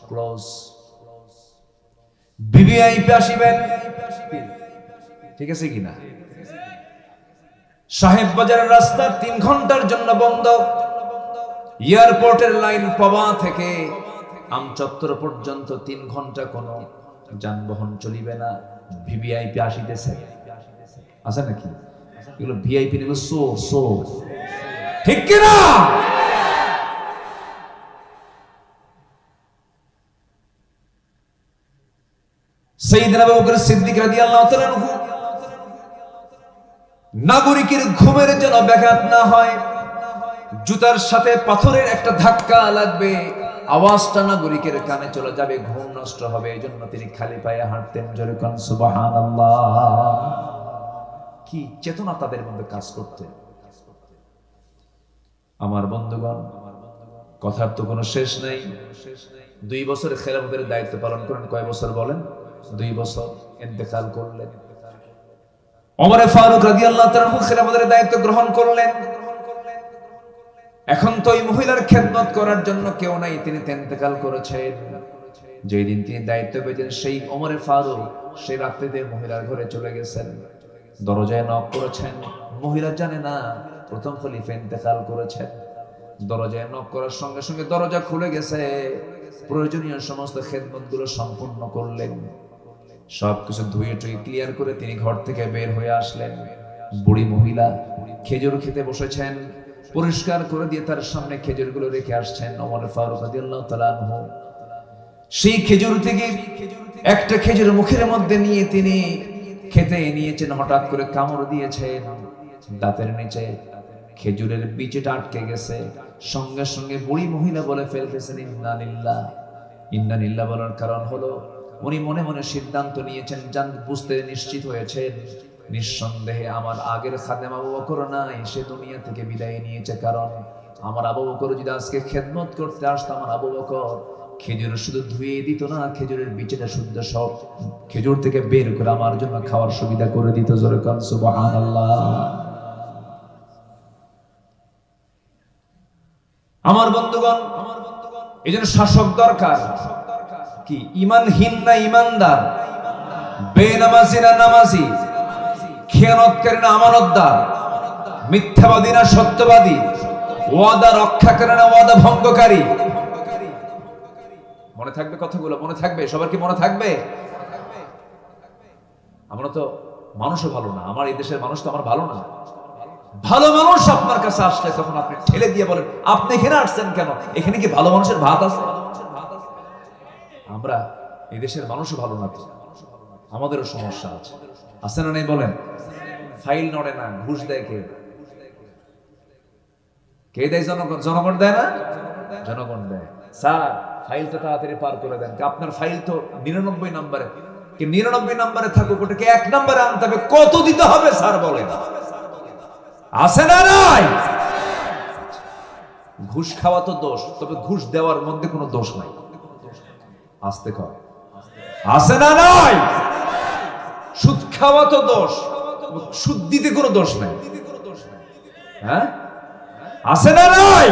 ক্লোজ। ভিভিআইপি আসিবেন, ঠিক আছে কিনা? সাহেব বাজারের রাস্তা 3 ঘন্টার জন্য বন্ধ। এয়ারপোর্টের লাইন পাওয়া থেকে আমচত্বর পর্যন্ত 3 ঘন্টা কোনো যানবাহন চলিবে না। ভিভিআইপি আসিতেছে, আছে নাকি? এগুলো ভিআইপি নিল সো ঠিক কিনা? সাইয়েদনা আবু বকর সিদ্দিক রাদিয়াল্লাহু তাআলা আনহু নাগরিকের ঘুমের যেন ব্যাঘাত না হয়, জুতার সাথে পাথরের একটা ধাক্কা লাগবে, আওয়াজটা নাগরিকের কানে চলে যাবে, ঘুম নষ্ট হবে, এই জন্য তিনি খালি পায়ে হাঁটতেন। জোরে কোন সুবহানাল্লাহ। কি চেতনা তাদের মধ্যে কাজ করতে। আমার বন্ধুগণ, কথার তো কোনো শেষ নাই। 2 বছর খেলাফতের দায়িত্ব পালন করেন। কয় বছর বলেন? 2 বছর। ইন্তেকাল করলেন। ওমর ফারুক রাদিয়াল্লাহু তাআলা খেলাফতের দায়িত্ব গ্রহণ করলেন। এখন তো এই মহিলার খেদমত করার জন্য কেউ নাই, তিনি ইন্তেকাল করেছেন। যেই দিন তিনি দায়িত্ব পেয়েছেন, সেই ওমর ফারুক সেই রাত্রিতে মহিলার ঘরে চলে গেছেন, দরজায় নক করেছেন। মহিলা জানে না প্রথম খলিফা ইন্তেকাল করেছেন। দরজায় নক করার সঙ্গে সঙ্গে দরজা খুলে গেছে। প্রয়োজনীয় সমস্ত খেদমতগুলো সম্পূর্ণ করলেন। সবকিছু ধুয়ে টুয়ে ক্লিয়ার করে তিনি ঘর থেকে বের হয়ে আসলেন। বুড়ি মহিলা খেজুর খেতে বসেছেন, পরিষ্কার করে দিয়ে তার সামনে খেজুরগুলো রেখে আসছেন ওমর ফারুক রাদিয়াল্লাহু তাআলা আনহু। সেই খেজুর থেকে একটা খেজুর মুখের মধ্যে নিয়ে তিনি খেতে নিয়েছেন, হঠাৎ করে কামড় দিয়েছেন, দাঁতের নিচে খেজুরের বীজটা আটকে গেছে। সঙ্গে সঙ্গে বুড়ি মহিলা বলে ফেলতেছেন, ইন্না লিল্লাহ। ইন্না লিল্লাহ বলার কারণ হলো উনি মনে মনে সিদ্ধান্ত নিয়েছেন, জান বুঝতে নিশ্চিত হয়েছেন, নিঃসন্দেহে আমার আগের খাদেম আবু বকর নাই, সে দুনিয়া থেকে বিদায় নিয়েছে। কারণ আমার আবু বকর যদি আজকে খেদমত করতে আসতো, আমার আবু বকর খেজুর শুধু ধুয়ে দিত না, খেজুরের বীজটা শুদ্ধ সব খেজুর থেকে বের করে আমার জন্য খাওয়ার সুবিধা করে দিত। জোরে কোন সুবহানাল্লাহ। আমার বন্ধুগণ, এই জন্য শাসক দরকার। কি ইমানহীন না ইমানদার, বেনামাজি না নামাজি, খেয়ানতকারী না আমানতদার, মিথ্যাবাদী না সত্যবাদী, ওয়াদা রক্ষাকারী না ওয়াদা ভঙ্গকারী? মনে থাকবে কথাগুলো, মনে থাকবে সবার? কি মনে থাকবে? আমরা তো মানুষও ভালো না, আমার এই দেশের মানুষ তো আমার ভালো না। ভালো মানুষ আপনার কাছে আসলে তখন আপনি ঠেলে দিয়ে বলেন, আপনি এখানে আসছেন কেন? এখানে কি ভালো মানুষের ভাত আছে? আমরা এই দেশের মানুষও ভালো না, আমাদেরও সমস্যা আছে, আছে না নাই বলেন? ফাইল নড়ে না, ঘুষ দেয় কে? কে দেয়? জনগণ। জনগণ দেয় না? জনগণ দেয়। স্যার ফাইলটা তাড়াতাড়ি পার করে দেন, আপনার ফাইল তো 99 নম্বরে। কি 99 নম্বরে থাকুক, ওটাকে 1 নম্বরে আনতে হবে, কত দিতে হবে স্যার বলেন? আছে না নাই? ঘুষ খাওয়া তো দোষ, তবে ঘুষ দেওয়ার মধ্যে কোনো দোষ নাই। আসতে কর, আছে না নাই? সুদ খাওয়া তো দোষ, সুদ দিতে কোনো দোষ নাই। হ্যাঁ, আছে না নাই?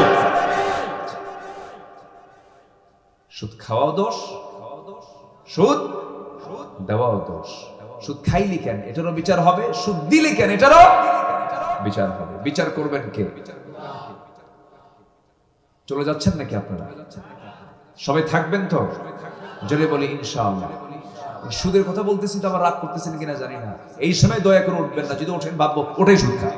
সুদ খাওয়াও দোষ, সুদ দেওয়াও দোষ। সুদ খাইলি কেন, এটারও বিচার হবে। সুদ দিলি কেন, এটারও বিচার হবে। বিচার করবেন কে? চলে যাচ্ছেন নাকি আপনারা? সবাই থাকবেন তো? জোরে বলি ইনশাআল্লাহ। সুদের কথা বলতেছি তো আবার রাগ করতেছেন কিনা জানি না। এই সময় দয়া করে উঠবেন না, যদি ওঠেন ভাববো ওটাই সুদ খায়।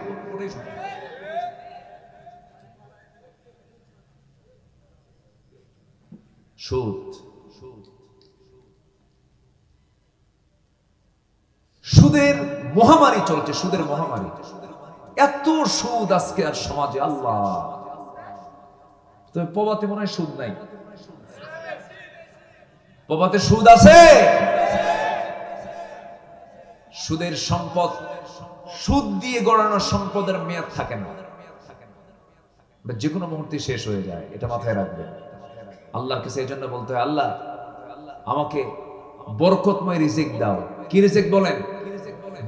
সুদ, সুদের মহামারী চলছে, সুদের মহামারী। এত সুদ আজকে আর সমাজে, আল্লাহ। তবে প্রবাতে মনে হয় সুদ নাই। প্রবাতে সুদ আছে? সুদের সম্পদ, সুদ দিয়ে গড়ানো সম্পদের মেয়াদ থাকে না, যে কোনো মুহূর্তে শেষ হয়ে যায়। এটা মাথায় রাখবেন। আল্লাহর কাছে এই জন্য বলতে হয়, আল্লাহ আমাকে বরকতময় রিজিক দাও। কি রিজিক বলেন?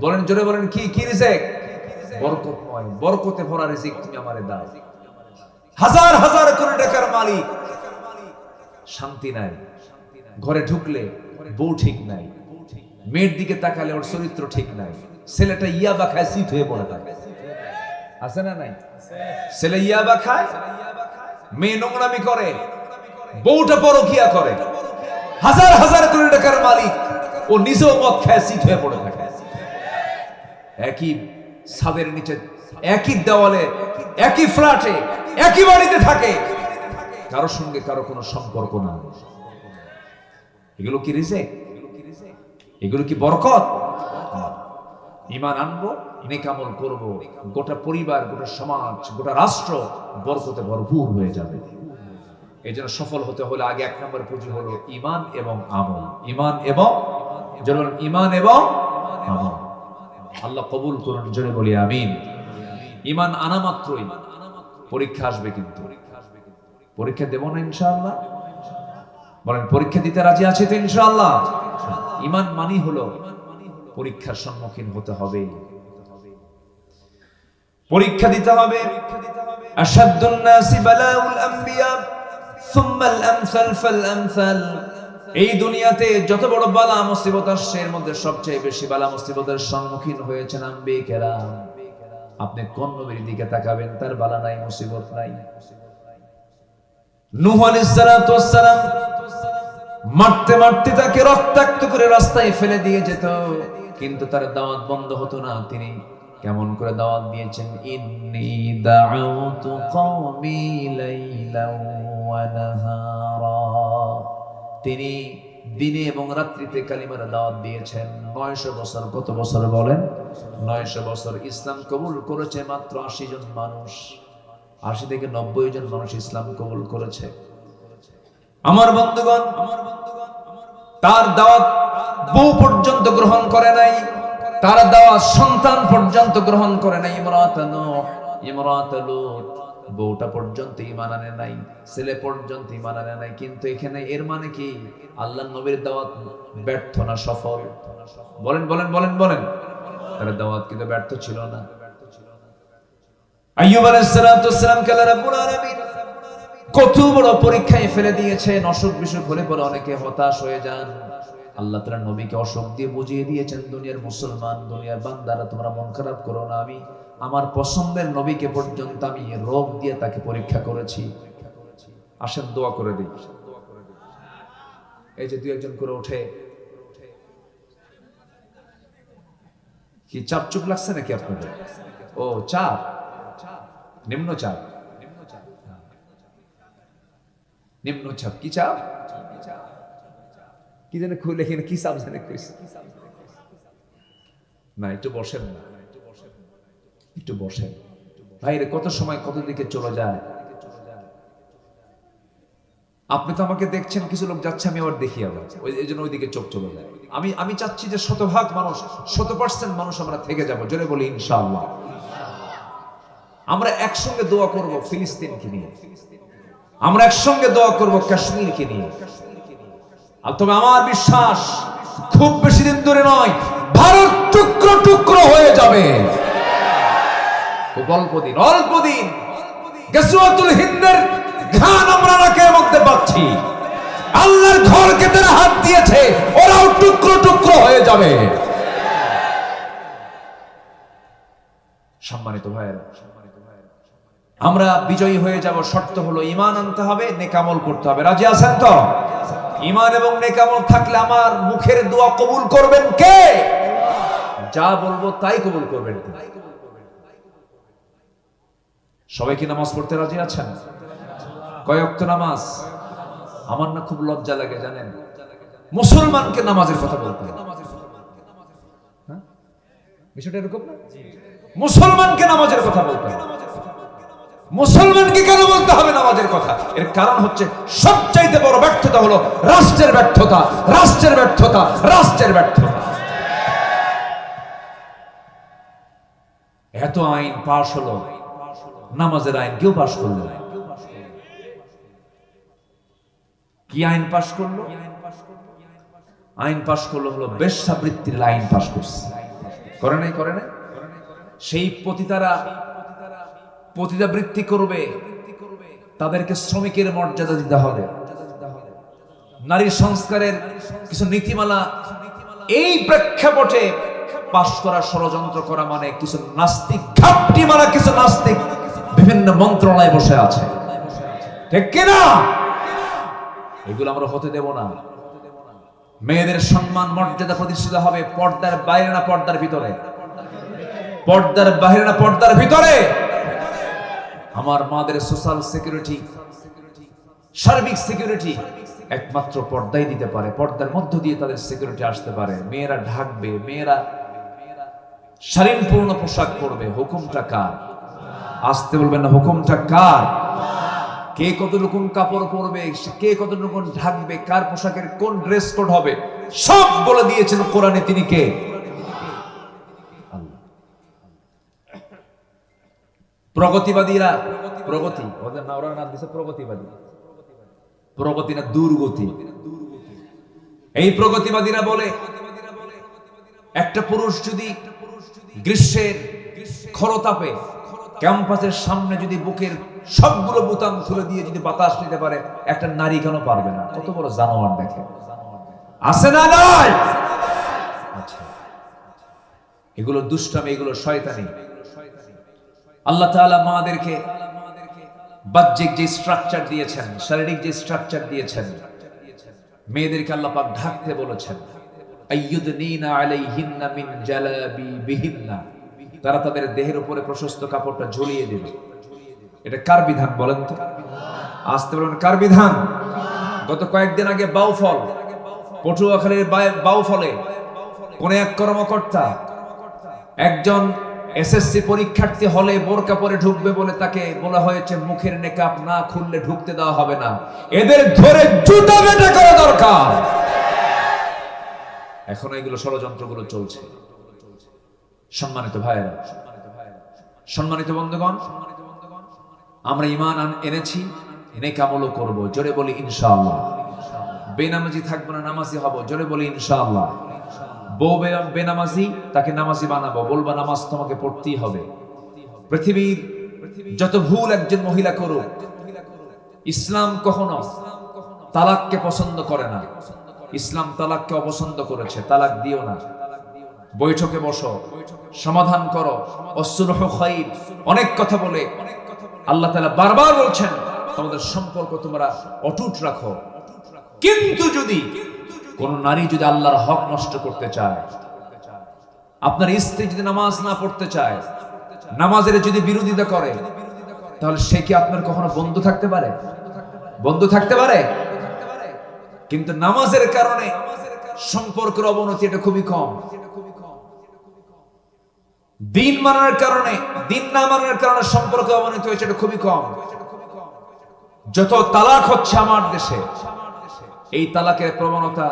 বলেন, জোরে বলেন, কি কি রিজিক? বরকতময়, বরকতে ভরা রিজিক তুমি আমারে দাও। হাজার হাজার কোটি টাকার মালিক, শান্তি নাই। ঘরে ঢুকলে বউ ঠিক নাই, মেয়ের দিকে তাকালে ওর চরিত্র ঠিক নাই, ছেলেটা ইয়াবা খায়, শীত হয়ে পড়ে থাকে। আছে না নাই? ছেলে ইয়াবা খায়, মেয়ে নোংরামি করে, বউটা পরকিয়া করে। হাজার হাজার কোটি টাকার মালিক, ও নিজেও মদ খায়, শীত হয়ে পড়ে থাকে। একই ছাদের নিচে, একই দেওয়ালে, একই ফ্ল্যাটে, একই বাড়িতে থাকে, কারোর সঙ্গে কারো কোনো সম্পর্ক না। এগুলো কি রিজিক? এগুলো কি বরকত? ঈমান আনবো, নেক আমল করব, গোটা পরিবার, গোটা সমাজ, গোটা রাষ্ট্র বরকতে ভরপুর হয়ে যাবে। এই জন্য সফল হতে হলে আগে 1 নম্বর পুঁজি হলো ঈমান এবং আমল। ঈমান এবং, জোরে বলুন, ঈমান এবং আমল। আল্লাহ কবুল করুন, জোরে বলি আমিন। ঈমান আনা মাত্রই পরীক্ষা আসবে, কিন্তু পরীক্ষা দেব না ইনশাআল্লাহ? বলেন, পরীক্ষা দিতে রাজি আছি তো ইনশাআল্লাহ? ঈমান মানি হলো পরীক্ষার সম্মুখীন হতে হবে, পরীক্ষা দিতে হবে। আশাদ্দুন নাসি বালাউল আম্বিয়া সুম্মাল আমসাল ফাল আমসাল। এই দুনিয়াতে যত বড় বালা মুসিবত আসছে, এর মধ্যে সবচেয়ে বেশি বালা মুসিবতের সম্মুখীন হয়েছেন আম্বিয়া কেরাম। আপনি কোন নবীর দিকে তাকাবেন, তার বালা নাই, মুসিবত নাই। নূহ আলাইহিস সালাতু ওয়াস সালাম মারতে মারতে তাকে রক্তাক্ত করে রাস্তায় ফেলে দিয়ে যেত, কিন্তু তার দাওয়াত বন্ধ হতো না। তিনি কেমন করে দাওয়াত দিয়েছেন, ইন্নী দাউতু কওমি লাইলান ওয়া নাহারা। তিনি দিনে এবং রাত্রিতে কালিমার দাওয়াত দিয়েছেন। 900 বছর। কত বছর বলেন? 900 বছর। ইসলাম কবুল করেছে মাত্র 80 জন মানুষ। 80 থেকে 90 জন মানুষ ইসলাম কবুল করেছে। আমার বন্ধুগণ, তার দাওয়াত বউ পর্যন্ত গ্রহণ করে নাই, তার দাওয়াত সন্তান পর্যন্ত গ্রহণ করে নাই। ইমরাত নূহ, ইমরাত লূত, বউটা পর্যন্ত ঈমান আনে নাই, ছেলে পর্যন্ত ঈমান আনে নাই। কিন্তু এখানে এর মানে কি? আল্লাহর নবীর দাওয়াত ব্যর্থ না সফল? বলেন বলেন বলেন বলেন। তার দাওয়াত কিন্তু ব্যর্থ ছিল না। আইয়ুব আলাইহিস সালাতু ওয়াস সালাম কে আল্লাহ রাব্বুল আলামিন কত বড় পরীক্ষায় ফেলে দিয়েছেন। অসুখ বিসুখ হলে পরে অনেকে হতাশ হয়ে যান। আল্লাহ তাআলা নবীকে অসুখ দিয়ে বুঝিয়ে দিয়েছেন, দুনিয়ার মুসলমান, দুনিয়ার বান্দারা, তোমরা মন খারাপ করো না, আমি আমার পছন্দের নবীকে পর্যন্ত আমি রোগ দিয়ে তাকে পরীক্ষা করেছি। আসেন দোয়া করে দিই। এই যে 2-1 করে ওঠে, কি চাপ চুপ লাগছে নাকি আপনাদের? ও চাপ, নিম্নচাপ। নিম্নচাপ কি চাপ? কি জানে খুলে এখানে কি চাপ জানে কইছে না। একটু বসেন না, একটু বসেন ভাইরে। কত সময় কত দিকে চলে যায়। আপনি তো আমাকে দেখছেন, কিছু লোক যাচ্ছে, আমি আবার দেখি, আবার এই জন্য ওইদিকে চোখ চলে যায়। আমি চাচ্ছি যে 100% মানুষ, 100% মানুষ আমরা থেকে যাব। জোরে বলি ইনশাআল্লাহ। আমরা একসঙ্গে দোয়া করব ফিলিস্তিনকে নিয়ে, আমরা একসঙ্গে দোয়া করব কাশ্মীরকে নিয়ে। আর তবে আমার বিশ্বাস খুব বেশি দিন ধরে নয়, ভারত টুকরো টুকরো হয়ে যাবে। খুব অল্প দিন। গাজওয়াতুল হিন্দের ঘান আমরা নাকের মধ্যে পাচ্ছি। আল্লাহর ঘরকে তারা হাত দিয়েছে, ওরাও টুকরো টুকরো হয়ে যাবে। সম্মানিত ভাইয়েরা, আমরা বিজয়ী হয়ে যাব। শর্ত হলো ঈমান আনতে হবে, নেক আমল করতে হবে। রাজি আছেন তো? ঈমান এবং নেক আমল থাকলে আমার মুখের দোয়া কবুল করবেন কে? যা বলবো তাই কবুল করবেন। সবাই কি নামাজ পড়তে রাজি আছেন? কয় ওয়াক্ত নামাজ? আমার না খুব লজ্জা লাগে জানেন, মুসলমানকে নামাজের কথা বলতে। বিষয়টা এরকম না? মুসলমানকে নামাজের কথা বলতে, মুসলমানকে কেন বলতে হবে নামাজের কথা? এর কারণ হচ্ছে সবচাইতে বড় ব্যর্থতা হলো রাষ্ট্রের ব্যর্থতা, রাষ্ট্রের ব্যর্থতা, রাষ্ট্রের ব্যর্থতা। এত আইন পাশ হলো, নামাজের আইন কেউ পাশ করলো না। কি আইন পাশ করলো? আইন পাশ করলো হলো বেশ্যাবৃত্তির আইন পাশ করছে। করে নাই? সেই পতিতাবৃত্তি করবে, তাদেরকে শ্রমিকের মর্যাদা দিতে হবে। নারী সংস্কারের কিছু নীতিমালা, এই প্রেক্ষাপটে পাশ করা, ষড়যন্ত্র করা মানে কিছু নাস্তিক, ঘাপটি মারা কিছু নাস্তিক বিভিন্ন মন্ত্রণালয়ে বসে আছে। ঠিক কিনা? এগুলো আমরা হতে দেব না। মেয়েদের সম্মান মর্যাদা প্রতিষ্ঠিত হবে পর্দার বাইরে না পর্দার ভিতরে? পর্দার বাইরে না পর্দার ভিতরে? আমার মাদের সোশ্যাল সিকিউরিটি, সার্বিক সিকিউরিটি একমাত্র পর্দাই দিতে পারে। পর্দার মধ্য দিয়ে তাদের সিকিউরিটি আসতে পারে। মেয়েরা ঢাকবে, মেয়েরা শালীনপূর্ণ পোশাক পরবে। হুকুমটা কার? আসতে বলবেন না, হুকুমটা কার? কে কতটুকু কাপড় পরবে, কে কতটুকু ঢাকবে, কার পোশাকের কোন ড্রেস কোড হবে, সব বলে দিয়েছেন কোরআনে। তিনি কে? প্রগতিবাদীরা, প্রগতি ওদের না, ওরা নাম দিয়েছে প্রগতিবাদী। প্রগতি না দুর্গতি। এই প্রগতিবাদীরা বলে একটা পুরুষ যদি গ্রীষ্মের খরতাপে ক্যাম্পাসের সামনে যদি বুকের সবগুলো বোতাম খুলে দিয়ে যদি বাতাস নিতে পারে, একটা নারী কেন পারবে না? কত বড় জানোয়ার দেখে। আছে না নাই? আচ্ছা, এগুলো দুষ্টামি, এগুলো শয়তানি। আল্লাহ তাআলা মাদেরকে বাহ্যিক যে স্ট্রাকচার দিয়েছেন, শারীরিক যে স্ট্রাকচার দিয়েছেন, মেয়েদেরকে আল্লাহ পাক ঢাকতে বলেছেন। আইয়ুদনিনা আলাইহিন্না মিন জালাবিবিহিন্না, তারা তাদের দেহের উপরে প্রশস্ত কাপড়টা ঝুলিয়ে দেবে। এটা কার বিধান বলেন তো? আসতে বলেন কার বিধান? গত কয়েকদিন আগে বাউফল, পটুয়াখালীর বাউফলে কোন এক কর্মকর্তা একজন এসএসসি পরীক্ষার্থী হলে বোরকা পরে ঢুকবে বলে তাকে বলা হয়েছে মুখের নেকাব না খুললে ঢুকতে দেওয়া হবে না। এদের ধরে জুতা বেটা করা দরকার। এখন এগুলো ষড়যন্ত্রগুলো চলছে। সম্মানিত ভাইয়েরা, সম্মানিত বন্ধুগণ, আমরা ঈমান এনেছি, নেক আমলও করব। জোরে বলি ইনশাআল্লাহ। বেনামাজি থাকবো না, নামাজি হব। জোরে বলি ইনশাআল্লাহ। বউ বেনামাজি, তাকে নামাজি বানাবো, বলবা নামাজ তোমাকে পড়তেই হবে। পৃথিবীর যত ভুল একজন মহিলা করুক, ইসলাম কখনো তালাককে পছন্দ করে না। ইসলাম তালাককে অপছন্দ করেছে। তালাক দিও না, বৈঠকে বসো, সমাধান করো। ওয়াসলহু খায়র, অনেক কথা বলে আল্লাহ তাআলা বারবার বলছেন তোমাদের সম্পর্ক তোমরা অটুট রাখো। কিন্তু যদি কোন নারী যদি আল্লাহর হক নষ্ট করতে চায়, আপনার স্ত্রী যদি নামাজ না পড়তে চায়, নামাজের যদি বিরোধিতা করে, তাহলে সে কি আপনার কখনো বন্ধু থাকতে পারে? বন্ধু থাকতে পারে? কিন্তু নামাজের কারণে সম্পর্কের অবনতি এটা খুবই কম। দিন মানার কারণে, দিন না মানার কারণে সম্পর্ক অবনতি হয়েছে এটা খুবই কম। যত তালাক হচ্ছে আমার দেশে, এই তালাকের প্রবণতা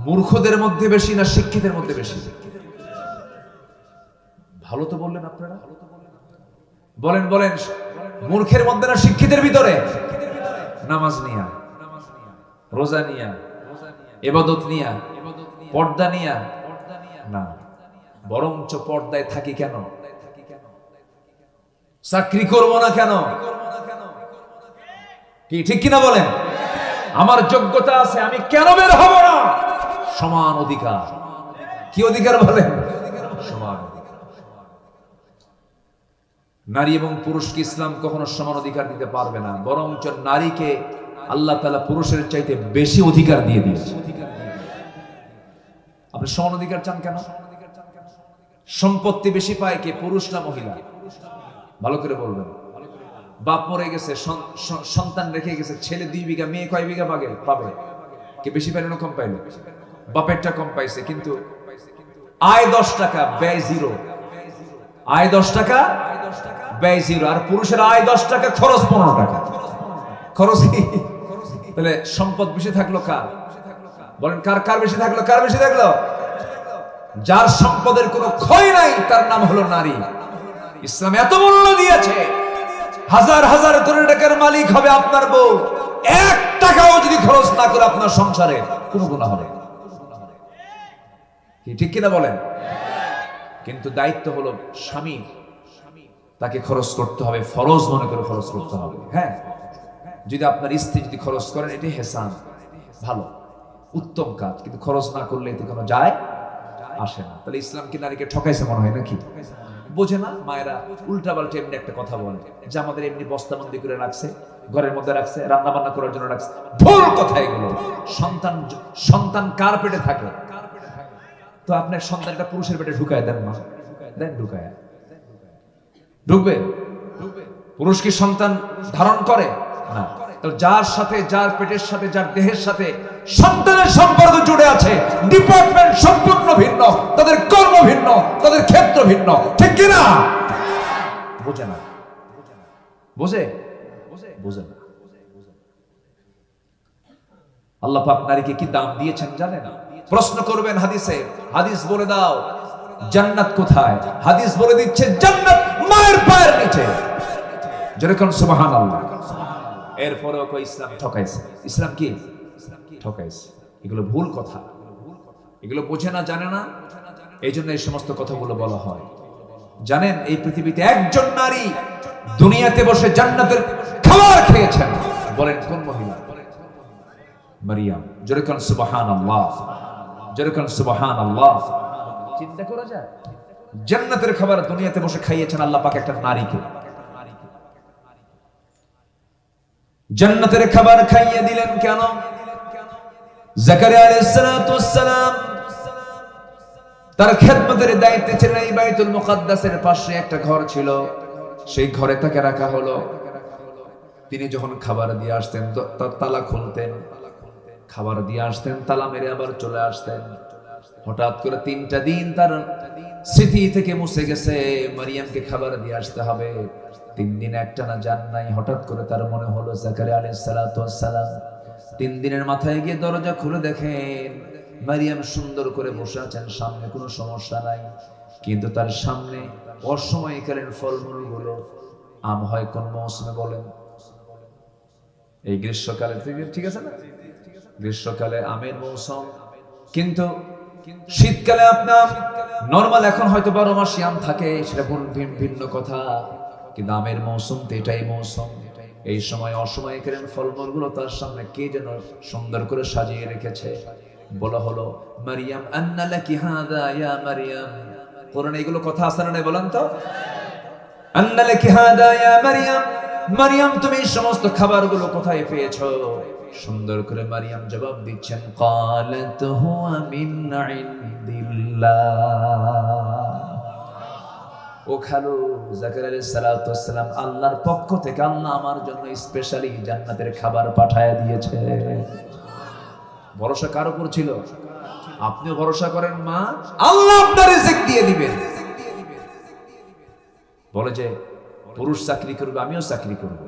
মূর্খদের মধ্যে বেশি না শিক্ষিতের মধ্যে বেশি? ভালো তো বললেন আপনারা, বলেন বলেন, মূর্খের মধ্যে না শিক্ষিতের ভিতরে? নামাজ নিয়া, রোজা নিয়া, ইবাদত নিয়া, পর্দা নিয়া না, বরঞ্চ পর্দায় থাকি কেন? চাকরি করবো না কেন? কি ঠিক কিনা বলেন? আমার যোগ্যতা আছে, আমি কেন বের হব না? সমান অধিকার। কি অধিকার বলেন? সমান অধিকার। নারী এবং পুরুষকে ইসলাম কখনো সমান অধিকার দিতে পারবে না, বরঞ্চ নারীকে আল্লাহ তাআলা পুরুষের চাইতে বেশি অধিকার দিয়ে দিয়েছে। আপনি সমান অধিকার চান কেন? সম্পত্তি বেশি পায় কে, পুরুষ না মহিলা? ভালো করে বলবেন। বাপ মরে গেছে, সন্তান রেখে গেছে, ছেলে 2 বিঘা, মেয়ে কয় বিঘা পাবে? কে বেশি পাইল না কম পাইল? বাপেরটা কম পাইছে, কিন্তু আয় 10 টাকা, ব্যয় 0। আয় 10 টাকা, ব্যয় 0। আর পুরুষের আয় 10 টাকা, খরচ 15 টাকা। খরচ কি? তাহলে সম্পদ বেশি থাকলো কার? বলেন, কার বেশি থাকলো? কার বেশি থাকলো? যার সম্পদের কোনো ক্ষয় নাই তার নাম হলো নারী। ইসলাম এত মূল্য দিয়েছে, হাজার হাজার কোটি টাকার মালিক হবে আপনার বউ, 1 টাকাও যদি খরচ না করে আপনার সংসারে, কোনো গুনাহ হবে কি? ঠিক কিনা বলেন? কিন্তু দায়িত্ব হলো স্বামী, তাকে খরচ করতে হবে, ফরজ মনে করে খরচ করতে হবে। হ্যাঁ, যদি আপনার স্ত্রী যদি খরচ করেন, এটি হেসান, ভালো, উত্তম কাজ, কিন্তু খরচ না করলে এতে কোনো যায় আসে না। তাহলে ইসলাম কি নারীকে ঠকাইছে মনে হয় নাকি? বোঝে না মায়েরা, উল্টা পাল্টা এমনি একটা কথা বলে যে আমাদের এমনি বস্তাবন্দি করে রাখছে, ঘরের মধ্যে রাখছে, রান্না বান্না করার জন্য রাখছে। ভুল কথা এগুলো। সন্তান কার পেটে থাকে? তো আপনার সন্তানটা পুরুষের পেটে ঢুকায় দেন না, দেন ঢুকায়, ঢুকবে? পুরুষ কি সন্তান ধারণ করে না? তো যার সাথে, যার পেটের সাথে, যার দেহের সাথে সন্তানের সম্পর্ক জুড়ে আছে, ডিপার্টমেন্ট সম্পূর্ণ ভিন্ন, তাদের কর্ম ভিন্ন, তাদের ক্ষেত্র ভিন্ন, ঠিক কিনা? বোঝে না, বোঝে বোঝে না। আল্লাহ পাক নারীকে কি দাম দিয়েছেন জানেন? প্রশ্ন করবেন হাদিসে, হাদিস বলে দাও জান্নাত কোথায়? হাদিস বলে দিচ্ছে জান্নাত মায়ের পায়ের নিচে। যেরকম সুবহানাল্লাহ। এরপরেও কই ইসলাম ঠকাইছে? ইসলাম কি ঠকাইছে? এগুলো ভুল কথা, এগুলো বোঝে না, জানে না, এই জন্য এই সমস্ত কথাগুলো বলা হয়। জানেন এই পৃথিবীতে একজন নারী দুনিয়াতে বসে জান্নাতের খাবার খেয়েছেন, বলেন কোন মহিলা? মারিয়াম। যেরকম সুবহানাল্লাহ, যেরকম সুবহানাল্লাহ। চিন্তা করা যায়, জান্নাতের খাবার দুনিয়াতে বসে খাইয়েছেন আল্লাহ পাক একটা নারীকে। জান্নাতের খাবার খাইয়ে দিলেন কেন? জাকারিয়া আলাইহিস সালাতু ওয়াস সালাম তার খেদমতের দায়িত্বে ছিলেন। এই বাইতুল মুকাদ্দাসের পাশে একটা ঘর ছিল, সেই ঘরে তাকে রাখা হলো। তিনি যখন খাবার দিয়ে আসতেন, তালা খুলতেন, খাবার দিয়ে আসতেন, তালা মেরে আবার চলে আসতেন। হঠাৎ করে 3টা দিন তার স্মৃতি থেকে মুছে গেছে, মারিয়ামকে খাবার দিয়ে আসতে হবে। 3 দিন একটানা যান নাই। হঠাৎ করে তার মনে হলো জাকারিয়া আলাইহিস সালাতু ওয়াস সালাম 3 দিনের মাথায় গিয়ে দরজা খুলে দেখেন মারিয়াম সুন্দর করে বসে আছেন, সামনে কোনো সমস্যা নাই, কিন্তু তার সামনে অসময়কালীন ফলমূলগুলো। আম হয় কোন মৌসুমে বলেন? এই গ্রীষ্মকালে, ঠিক আছে না? গ্রীষ্মকালে আমের মৌসুম, কিন্তু শীতকালে আপনার নরমাল, এখন হয়তো 12 মাসই আম থাকে, সেটা ভিন্ন কথা, কিন্তু আমের মৌসুম তো এটাই মৌসুম। এই সময় অসময়কালীন ফলমূলগুলো তার সামনে কে যেন সুন্দর করে সাজিয়ে রেখেছে। বলা হলো মারিয়াম আন্না লাকি হাদা ইয়া মারিয়াম। কোরআনে এগুলো কথা আছে না? বলেন তো, আন্না লাকি হাদা ইয়া মারিয়াম, মারিয়াম তুমি এই সমস্ত খাবারগুলো কোথায় পেয়েছো? সুন্দর করে মারিয়াম জবাব দিচ্ছেন, ক্বালাত হুয়া মিন ইনদিল্লাহ। ও খালু জাকারিয়া আলাইহিস সালাতু ওয়াস সালাম আল্লাহর পক্ষ থেকে আল্লাহ আমার জন্য স্পেশালি জান্নাতের খাবার পাঠায়া দিয়েছে। ভরসা কার উপর ছিল? আপনিও ভরসা করেন মা, আল্লাহ আপনার রিজিক দিয়ে দিবেন। বলে যে পুরুষ চাকরি করবে, আমিও চাকরি করব।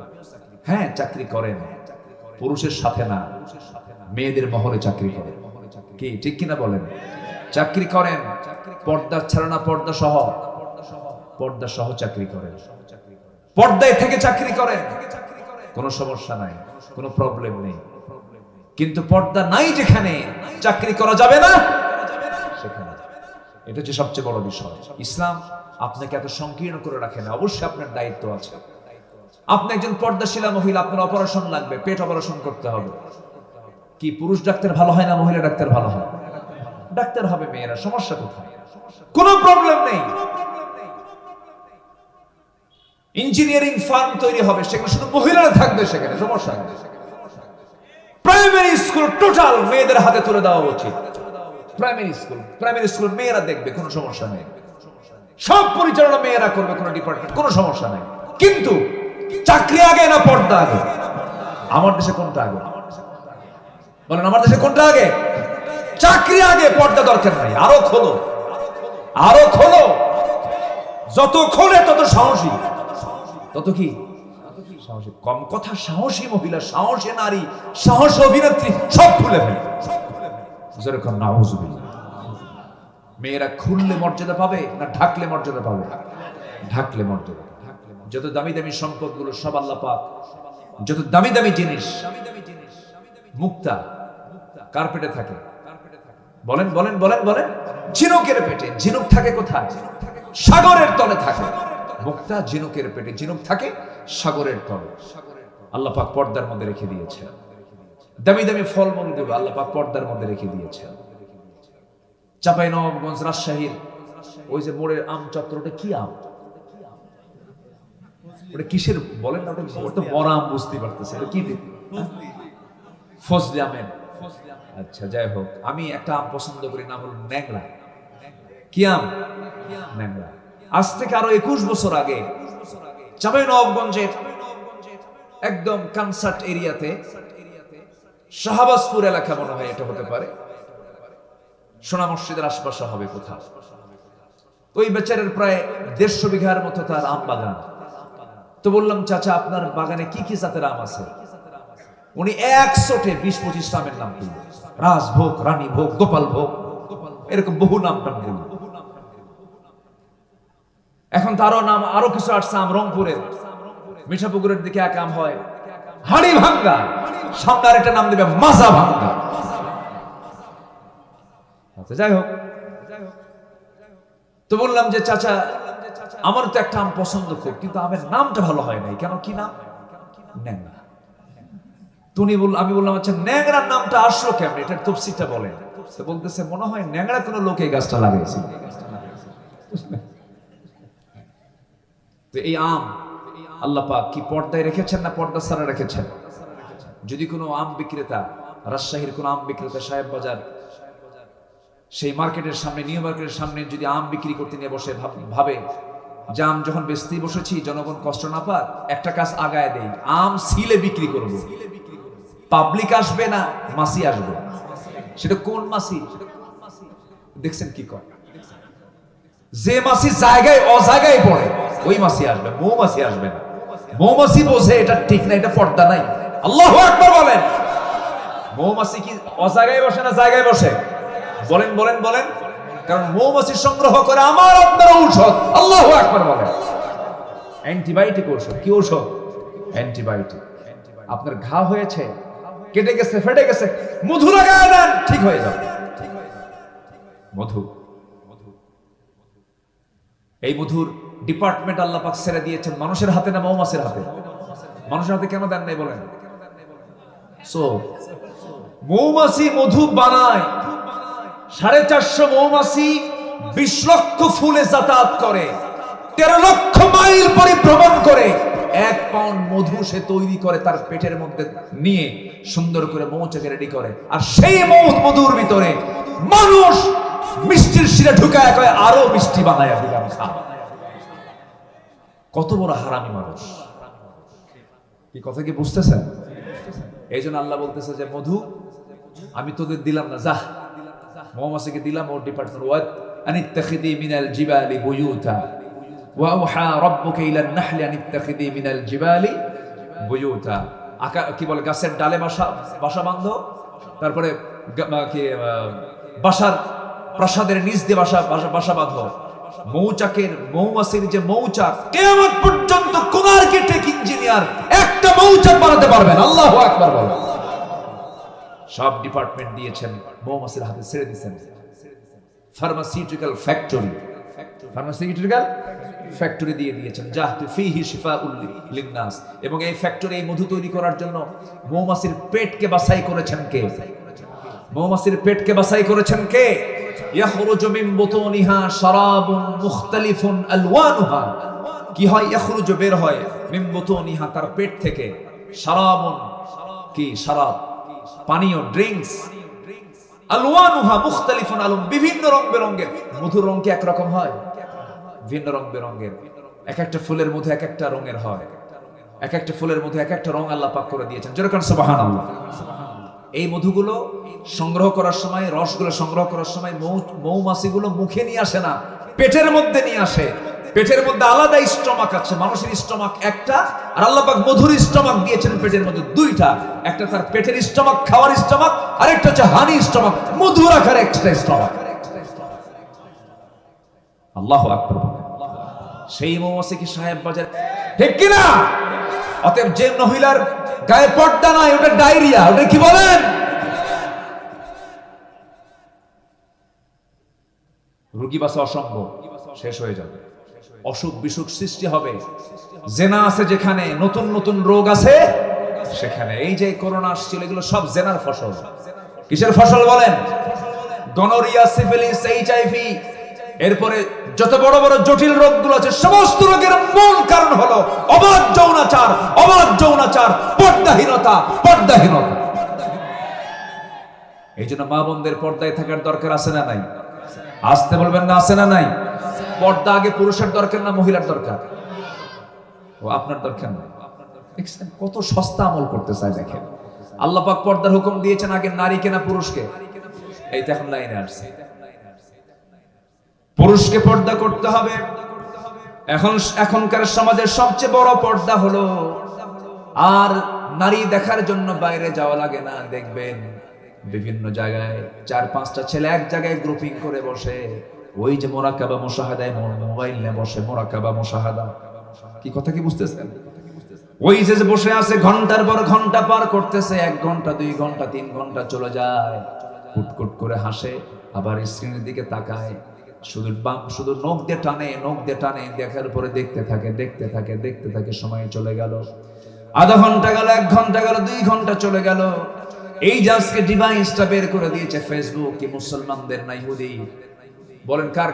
হ্যাঁ চাকরি করেন, পুরুষের সাথে না, মেয়েদের মহলে চাকরি করেন। কি ঠিক কিনা বলেন? চাকরি করেন, পর্দা ছাড়া না, পর্দা সহ, পর্দা সহ চাকরি করেন, পর্দায় থেকে চাকরি করেন, কোনো সমস্যা নাই, কোনো প্রবলেম নেই। কিন্তু পর্দা নাই যেখানে চাকরি করা যাবে না সেখানে, এটা হচ্ছে সবচেয়ে বড় বিষয়। ইসলাম আপনাকে এত সংকীর্ণ করে রাখে না, অবশ্যই আপনার দায়িত্ব আছে। আপনি একজন পর্দাশীলা মহিলা, আপনার অপারেশন লাগবে, পেট অপারেশন করতে হবে। কি পুরুষ ডাক্তার ভালো হয় না মহিলা ডাক্তার ভালো হয়? ডাক্তার হবে মেয়েরা, সমস্যা কোথায়? কোনো প্রবলেম নেই। ইঞ্জিনিয়ারিং ফার্ম তৈরি হবে, সেখানে শুধু মহিলারা থাকবে, সেখানে সমস্যা নেই। প্রাইমারি স্কুল টোটাল মেয়েদের হাতে তুলে দেওয়া উচিত। প্রাইমারি স্কুল মেয়েরা দেখবে, কোনো সমস্যা নেই। সব পরিচালনা মেয়েরা করবে, কোনো ডিপার্টমেন্ট, কোনো সমস্যা নাই। কিন্তু চাকরি আগে না পর্দা আগে? আমার দেশে কোনটা আগে বলেন? আমার দেশে কোনটা আগে? চাকরি আগে, পর্দা দরকার নাই। আরো খোলো, আরো খোলো, যত খোলে তত সাহসী, তত কি সাহসী। কম কথা সাহসী মহিলা, সাহসী নারী, সাহসী অভিনেত্রী সব খুলে ফেলে। যেরকম নাউজুবিল্লাহ। মেয়েরা খুললে মর্যাদা পাবে না ঢাকলে মর্যাদা পাবে? ঢাকলে মর্যাদা। যত দামি দামি সম্পদগুলো সব আল্লাহ পাক, যত দামি দামি জিনিস মুক্তা কার পেটে থাকে? বলেন বলেন বলেন বলেন। ঝিনুকের পেটে। ঝিনুক থাকে কোথায়? সাগরের তলে থাকে। মুক্তা ঝিনুকের পেটে, ঝিনুক থাকে সাগরের তলে। আল্লাহ পাক পর্দার মধ্যে রেখে দিয়েছে। দামি দামি ফলমূলগুলো আল্লাহ পাক পর্দার মধ্যে রেখে দিয়েছে। চাঁপাইনবাবগঞ্জ, রাজশাহীর ওই যে মোড়ের আম চত্বর, ওটা কি আম? ওটা কিসের বলেন না? ওটা বড় আম, বুঝতে পারতেছে এটা কি? ফজলি আমের। আচ্ছা যাই হোক, আমি একটা আম পছন্দ করি, নাম হলো ন্যাংরা। কি আম? ন্যাংরা। আজ থেকে আরো 21 বছর আগে চাঁপাইনবাবগঞ্জের একদম কনসার্ট এরিয়াতে, শাহবাজপুর এলাকা মনে হয় এটা হতে পারে, সোনা মসজিদের আশপাশে হবে কোথাও। ওই বেচারের প্রায় 150 বিঘার মতো তার আম বাগান। তো বললাম, চাচা আপনার বাগানে কি কি জাতের আম আছে? উনি 120-25 আমের নাম বললেন। রাজভোগ, রানীভোগ, গোপাল ভোগ, এরকম বহু নাম টাম বললেন। এখন তারও নাম আরো কিছু আসছে। আম রংপুরের মিঠাপুকুরের দিকে এক আম হয় হাড়ি ভাঙ্গা, সামনে আর একটা নাম দেবে মাজা ভাঙ্গা। আচ্ছা যাই হোক, তো বললাম যে চাচা আমার তো একটা আম পছন্দ খুব, কিন্তু আমের নামটা ভালো হয় নাই কেন? কি নাম? ন্যাংরা। আমি বললাম আচ্ছা ন্যাংরার নামটা আসলো কেমন, এটার তফসিলটা বলেন। তো বলতেছে মনে হয় ন্যাংরা কোনো লোক এই গাছটা লাগাইছে। তো এই আম আল্লাহ পাক কি পর্দায় রেখেছেন না পর্দা ছাড়া রেখেছেন? যদি কোনো আম বিক্রেতা, রাজশাহীর কোন আম বিক্রেতা সাহেব বাজার সেই মার্কেটের সামনে, নিউ মার্কেটের সামনে যদি আম বিক্রি করতে নিয়ে বসে, ভাবে যে আম যখন বেচতেই বসেছি জনগণ কষ্ট না পাক, একটা কাজ আগায় দেই, আম সিলে বিক্রি করব। পাবলিক আসবে না, মাসি আসবে। সেটা কোন মাসি? দেখছেন কি কয়? যে মাসি জায়গায় অজায়গায় পড়ে ওই মাসি আসবে, মৌমাছি আসবে না। মৌমাছি বোঝে এটা ঠিক না, এটা পর্দা নাই। আল্লাহু আকবার বলেন। মৌমাছি কি অজায়গায় বসে না জায়গায় বসে? বলেন বলেন বলেন। কারণ মৌমাছি সংগ্রহ করে আমার আপনার ঔষধ। আল্লাহু আকবার বলেন। অ্যান্টিবায়োটিক ঔষধ। কি ঔষধ? অ্যান্টিবায়োটিক। আপনার ঘা হয়েছে, কেটে গেছে, ফেটে গেছে, মধু লাগায় দেন, ঠিক হয়ে যাবে। মধু, এই মধুর ডিপার্টমেন্ট আল্লাহ পাক ছেড়ে দিয়েছেন মানুষের হাতে না মৌমাছির হাতে? মানুষের হাতে কেন দেন নাই বলেন? মৌমাছি মধু বানায়, 450 মৌমাছি 20 লক্ষ ফুলে যাতায়াত করে, 13 লক্ষ মাইল পরিভ্রমণ করে 1 পাউন্ড মধু সে তৈরি করে, তার পেটের মধ্যে নিয়ে সুন্দর করে মৌচাকে রেডি করে। আর সেই মধুর ভিতরে মানুষ মিষ্টির শিরা ঢুকায় কয় আরো মিষ্টি বানায় দিলাম খা। কত বড় হারামি মানুষ। কি কথা কি বুঝতেছেন? এই জন্য আল্লাহ বলতেছে যে মধু আমি তোদের দিলাম না, যা মৌমাছিকে দিলাম ওর ডিপার্টমেন্ট, ওয়াত আনিত্তাখিদি মিনাল জিবালি বুয়ুতা ওয়া আওহা রাব্বুকা ইলান নাহলি আনিত্তাখিদি মিনাল জিবালি বুয়ুতা। কি বলে, গাছের ডালে বাসা বাঁধো, তারপরে বাসার প্রাসাদের নিচ দিয়ে বাসা বাঁধো। মৌমাছির যে মৌচাক, কিয়ামত পর্যন্ত কোন আর্কিটেক্ট ইঞ্জিনিয়ার একটা মৌচাক বানাতে পারবেন। আল্লাহু আকবার বলেন। সব ডিপার্টমেন্ট দিয়েছেন, মৌমাছির হাতে ছেড়ে দিয়েছেন। ফার্মাসিউটিক্যাল ফ্যাক্টরি দিয়ে দিয়েছেন, জাহতু ফিহি শিফাউল লিন্নাস। এবং এই ফ্যাক্টরি, এই মধু তৈরি করার জন্য মৌমাছির পেটকে বাছাই করেছেন কে? মৌমাছির পেটকে বাছাই করেছেন কে? ইয়াখরুজু মিন বুতুনিহা শারাবুন মুখতালিফুন আলওয়ানুহা। কি হয়? ইয়াখরুজু, বের হয়, মিন বুতুনিহা, তার পেট থেকে, শারাবুন, কি শারাব, পানীয়, ড্রিঙ্কস, আলওয়ানুহা মুখতালিফুন, আলম, বিভিন্ন রং বেরঙের। মধুর রং কি একরকম হয়? ভিন্ন রং বেরঙের। এক একটা ফুলের মধ্যে এক একটা রঙের হয়, এক একটা ফুলের মধ্যে এক একটা রং আল্লাহ পাক করে দিয়েছেন। যেরকম সুবহানাল্লাহ। এই মধুগুলো সংগ্রহ করার সময়, রসগুলো সংগ্রহ করার সময় মৌমাছিগুলো মুখে নিয়ে আসে না, পেটের মধ্যে নিয়ে আসে। পেটের মধ্যে আলাদা স্টমাক আছে, মানুষের স্টমাক একটা, আর আল্লাহ পাক মধুর স্টমাক দিয়েছেন পেটের মধ্যে দুইটা। একটা তার পেটের স্টমাক, খাওয়ার স্টমাক, আরেকটা হচ্ছে হানি স্টমাক, মধু রাখার এক্সট্রা স্টমাক। আল্লাহু আকবার। সেই মৌমাছি কি সাহেব বাজার, ঠিক কিনা? অতএব যে মহিলার গায়ে পর্দা নাই, ওটা ডায়রিয়া, ওটা কি বলেন? রোগী বাঁচা অসম্ভব, শেষ হয়ে যাবে, অসুখ বিসুখ সৃষ্টি হবে। জেনা আছে যেখানে, নতুন নতুন রোগ আছে সেখানে। এই যে করোনা আসছিল, এগুলো সব জেনার ফসল। কিসের ফসল বলেন? গনোরিয়া, সিফিলিস, এইচআইভি, এরপরে যত বড় বড় জটিল রোগগুলো আছে, সমস্ত রোগের মূল কারণ হলো অবাধ যৌনাচার, অবাধ যৌনাচার, পর্দাহীনতা। এই জন্য মা বোনদের পর্দায় থাকার দরকার আছে না নাই? আসতে বলবেন না, আছে না নাই? পর্দা আগে পুরুষের দরকার না মহিলার দরকার? ও আপনার দরকার নাই। কত সস্তা আমল করতে চায় দেখেন। আল্লাহ পাক পর্দার হুকুম দিয়েছেন আগে নারীকে না পুরুষকে? এই তো এখন লাইনে আসছে, পুরুষকে পর্দা করতে হবে। এখনকার সমাজের সবচেয়ে বড় পর্দা হলো, আর নারী দেখার জন্য বাইরে যাওয়া লাগে না। দেখবেন বিভিন্ন জায়গায় 4-5টা ছেলে এক জায়গায় গ্রুপিং করে বসে, ওই যে মোরাকাবা মুশাহাদায় মোবাইল নিয়ে বসে, মোরাকাবা মুশাহাদা। কি কথা কি বুঝতেছেন? ওই যে বসে আছে, ঘন্টার পর ঘন্টা পার করতেছে, 1 ঘন্টা 2 ঘন্টা 3 ঘন্টা চলে যায়, কুটকুট করে হাসে, আবার স্ক্রিনের দিকে তাকায়, শুধু নখ দিয়ে টানে, দেখার পরে দেখতে থাকে, সময় চলে গেল, আধা ঘন্টা গেল, 1 ঘন্টা গেল, 2 ঘন্টা চলে গেল। এই যে আজকে ডিভাইসটা বের করে দিয়েছে ফেসবুক, কি মুসলমানদের না ইহুদি? বলেন কার?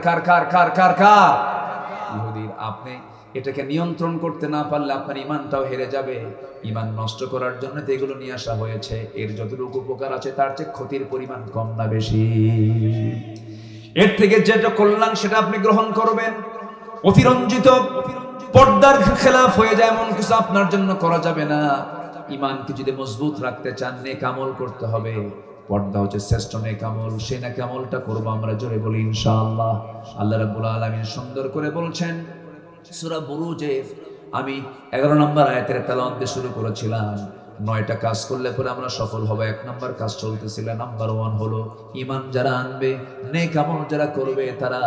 ইহুদির। আপনি এটাকে নিয়ন্ত্রণ করতে না পারলে আপনার ইমানটাও হেরে যাবে। ইমান নষ্ট করার জন্য তো এগুলো নিয়ে আসা হয়েছে। এর যতটুকু উপকার আছে তার চেয়ে ক্ষতির পরিমাণ কম না বেশি? এর থেকে যেটা কল্যাণ সেটা আপনি গ্রহণ করবেন। অতিরঞ্জিত পর্দার খেলাফ হয়ে যায় এমন কিছু আপনার জন্য করা যাবে না। ইমানকে যদি মজবুত রাখতে চান, নেক আমল করতে হবে। পর্দা হচ্ছে শ্রেষ্ঠ নেক আমল। সেই নেক আমলটা করবো আমরা, জোরে বলি ইনশাআল্লাহ। আল্লাহ রাব্বুল আলামিন সুন্দর করে বলছেন সূরা বুরুজে, আমি 11 নম্বর আয়াতের তেলাওয়াত দিয়ে শুরু করেছিলাম। 9টা কাজ করলে পরে আমরা সফল হব। 1 নম্বর কাজ চলতেছিল, নাম্বার 1 হলো ঈমান যারা আনবে, নেক আমল যারা করবে, তারা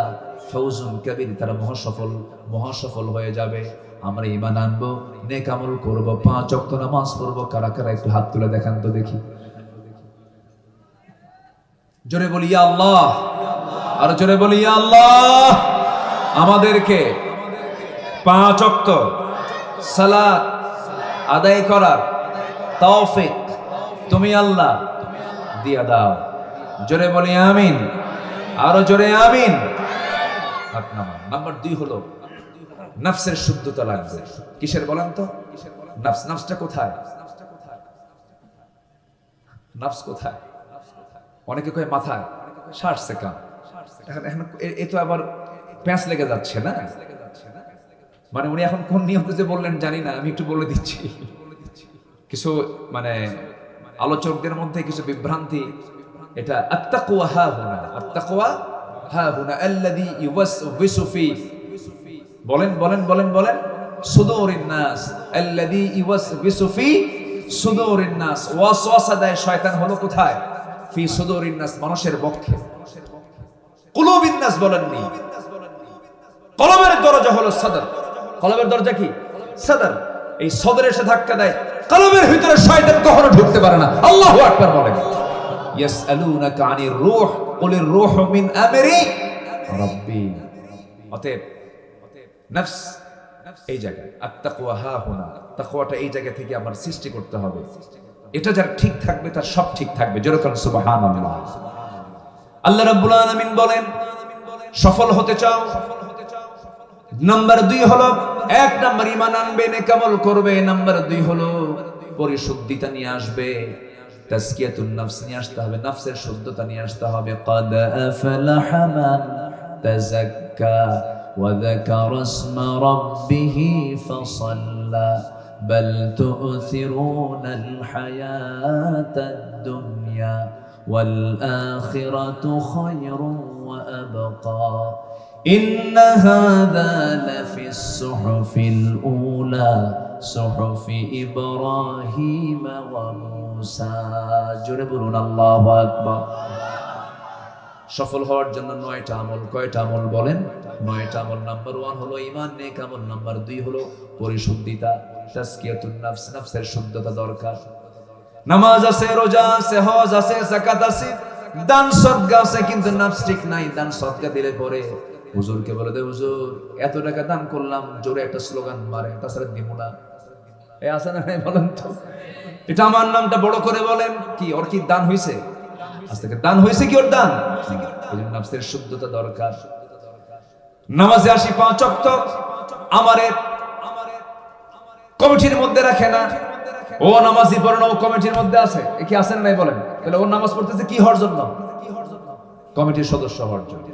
ফৌজুন কাবীর, তারা মহাসফল হয়ে যাবে। আমরা ঈমান আনবো, নেক আমল করব, 5 ওয়াক্ত নামাজ পড়ব। কারা কারা একটু হাত তুলে দেখান তো দেখি। জোরে বলি ইয়া আল্লাহ, আর জোরে বলি ইয়া আল্লাহ। আমাদেরকে 5 ওয়াক্ত সালাত আদায় করার তৌফিক তুমি আল্লাহ দিয়া দাও। জোরে বলি আমিন, আরো জোরে আমিন। নাম্বার 2 হলো নফসের শুদ্ধতা লাগবে। কিসের বলেন তো? নফসটা কোথায়? নফস কোথায়? অনেকে কয় মাথায়, 60 সেকেন্ড। এখন এ তো আবার প্যাঁচ লেগে যাচ্ছে না? মানে উনি এখন কোন নিয়মে যে বললেন জানি না, আমি একটু বলে দিচ্ছি। কিছু মানে আলোচকদের মধ্যে কিছু বিভ্রান্তি, এটা আত্তাকওয়া হা হুনা, আত্তাকওয়া হা হুনা আল্লাযী ইউওয়াসওয়িসু ফি, বলেন বলেন বলেন বলেন, সুদুরিন নাস, আল্লাযী ইউওয়াসওয়িসু ফি সুদুরিন নাস। ওয়াসওয়াসা দেয় শয়তান হলো কোথায়? ফি সুদুরিন নাস, মানুষের বক্ষে। কুলুবিন নাস বলেননি, কলবের দরজা হলো সদর। কলবের দরজা কি? সদর। এই সদরে এসে ধাক্কা দেয়, কলবের ভিতরে শয়তান কখনো ঢুকতে পারে না। আল্লাহু আকবার বলেন। ইয়াসআলুনাকা আনির রূহ কুলির রূহু মিন আমরি রাব্বি। অতএব নফস এই জায়গায়, আত্তাকওয়া হা হুনা, তাকওয়াটা এই জায়গা থেকে আমার সৃষ্টি করতে হবে। এটা যার ঠিক থাকবে তার সব ঠিক থাকবে। জোরে বলেন সুবহানাল্লাহ। আল্লাহ রাব্বুল আলামিন বলেন, সফল হতে চাও, নাম্বার 2 হলো, 1 নাম্বার ঈমান আনবে, নেক আমল করবে। নাম্বার 2 হলো পরিশুদ্ধিতা নিয়ে আসবে, তাজকিয়াতুন নফস নিয়ে আসতে হবে, নফসের শুদ্ধতা নিয়ে আসতে হবে। ক্বাদ আফলাহা মান তাযাক্কা ওয়া যাকারা ইসমা রাব্বিহি ফাসাল্লা বাল তু'থিরুনাল হায়াতাদ দুনিয়া ওয়াল আখিরাতু খায়রুন ওয়া আবকা إن هذا لفي الصحف الأولى صحف إبراهيم وموسى জোরে বলুন আল্লাহু আকবার। সফল হওয়ার জন্য 9টা আমল, কয়টা আমল বলেন? 9টা আমল। নাম্বার 1 হলো ঈমান, নেক আমল। নাম্বার 2 হলো পরিশুদ্ধিতা, তাজকিয়াতুন নফস, নফসের শুদ্ধতা দরকার। নামাজ আছে, রোজা আছে, হজ আছে, যাকাত আছে, দান সদকা আছে, কিন্তু নফস ঠিক নাই। দান সদকা দিলে পরে হুজুরকে বলে দে, হুজুর এত টাকা দান করলাম, জোরে একটা স্লোগান মারে, তাছাড়া দিব না। এ আছে না নাই বলেন তো? এটা আমার নামটা বড় করে বলেন, কি ওর কি দান হইছে? আজ থেকে দান হইছে কি ওর দান? এই জন্য নফসের শুদ্ধতা দরকার। নামাজে আসি 5 ওয়াক্ত, আমারে কমিটির মধ্যে রাখে না, ও নামাজি পড়ে না, ও কমিটির মধ্যে আছে, এ কি আছে না নাই বলেন? তাহলে ও নামাজ পড়তেছে কি হওয়ার জন্য? কমিটির সদস্য হওয়ার জন্য।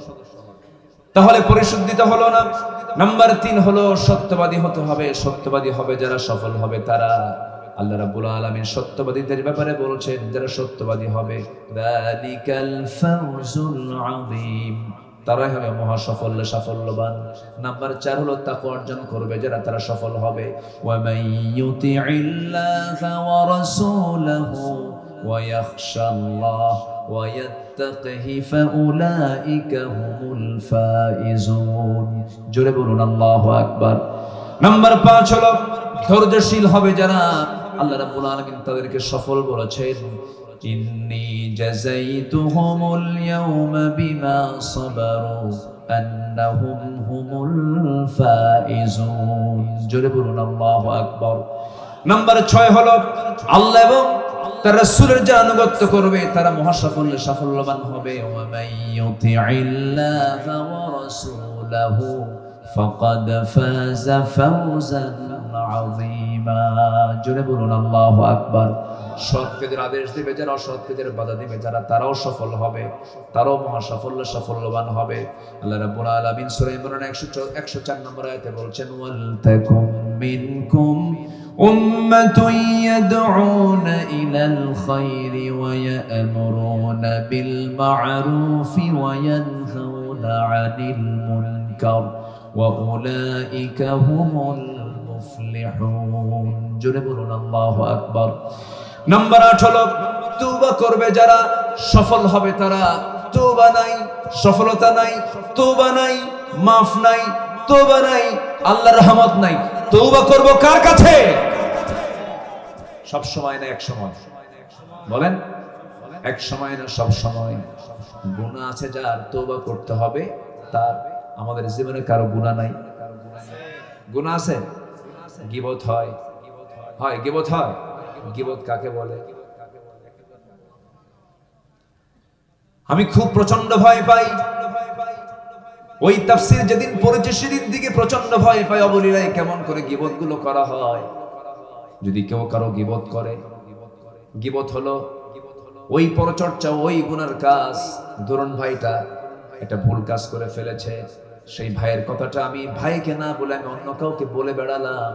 তাহলে পরিশুদ্ধিতা হলো না। নাম্বার 3 হলো সত্যবাদী হতে হবে। সত্যবাদী হবে যারা, সফল হবে তারা। আল্লাহ রাব্বুল আলামিন সত্যবাদীদের ব্যাপারে বলছেন, যারা সত্যবাদী হবে, যালিকাল ফাওজুল আযীম, তারাই হবে মহা সাফল্য, সাফল্যবান। নাম্বার 4 হলো তাকওয়া অর্জন করবে যারা, তারা সফল হবে। ওয়া মাইয়ুতিইল্লাহা ওয়া রাসূলাহু ওয়া ইয়াখশাল্লাহ ওয়া ইয়াত্তাকিহি ফাউলাইকা হুমুল ফাইজুন। জোরে বলুন আল্লাহু আকবার। নাম্বার 5 হলো ধৈর্যশীল হবে যারা, আল্লাহ রাব্বুল আলামিন তাদেরকে সফল বলেছেন। ইন্নী জাযাইতুহুমুল ইয়াওমা বিমা সাবারু আন্নাহুম হুমুল ফাইজুন। জোরে বলুন আল্লাহু আকবার। নাম্বার 6 হলো আল্লাহ এবং তার রাসূলের যারা আনুগত্য করবে তারা মহাসাফল্য, সাফল্যবান হবে। ওয়া মাইয়ুতিইল্লাহা ওয়া রাসূলাহু ফাকাদ ফাযা ফাওজান আযীমা। জোরে বলুন আল্লাহু আকবার। সৎ কাজের আদেশ দিবে যারা, অসৎ কাজের বাধা দিবে যারা, তারাও সফল হবে, তারাও মহা সাফল্য, সাফল্যবান হবে। আল্লাহ রাব্বুল আলামিন সূরা ইমরান 104 নম্বর আয়াতে বলছেন, ওয়াল তাকুম মিনকুম উম্মাতুন ইয়াদউনা ইলাল খায়রি ওয়া ইয়া'মুরুনা বিল মা'রুফি ওয়া ইয়ানহাউনা আনিল মুনকার ওয়া উলাইকা হুমুল মুফলিহুন। জোরে বলুন আল্লাহু আকবার। নাম্বার 8 হলো তওবা করবে যারা, সফল হবে তারা। তওবা নাই, সফলতা নাই, তওবা নাই, মাফ নাই, তওবা নাই, আল্লাহর রহমত নাই। তওবা করব কার কাছে? সব সময় না এক সময়, বলেন এক সময় না সব সময়। গুনাহ আছে যার, তওবা করতে হবে তার। আমাদের জীবনে কারো গুনাহ নাই? গুনাহ আছে? গীবত হয়, হয় গীবত হয়। গীবত কাকে বলে? আমি খুব প্রচন্ড ভয় পাই, ওই তাফসীর যেদিন পড়েছি সেদিন দিকে প্রচন্ড ভয় পাই। অবলীলায় কেমন করে গীবত গুলো করা হয়। যদি কেউ কারো গীবত করে, গীবত হলো ওই পরচর্চা, ওই গুনার কাজ। ধরুন ভাইটা একটা ভুল কাজ করে ফেলেছে, সেই ভাইয়ের কথাটা আমি ভাইকে না বলে আমি অন্য কাউকে বলে বেড়ালাম,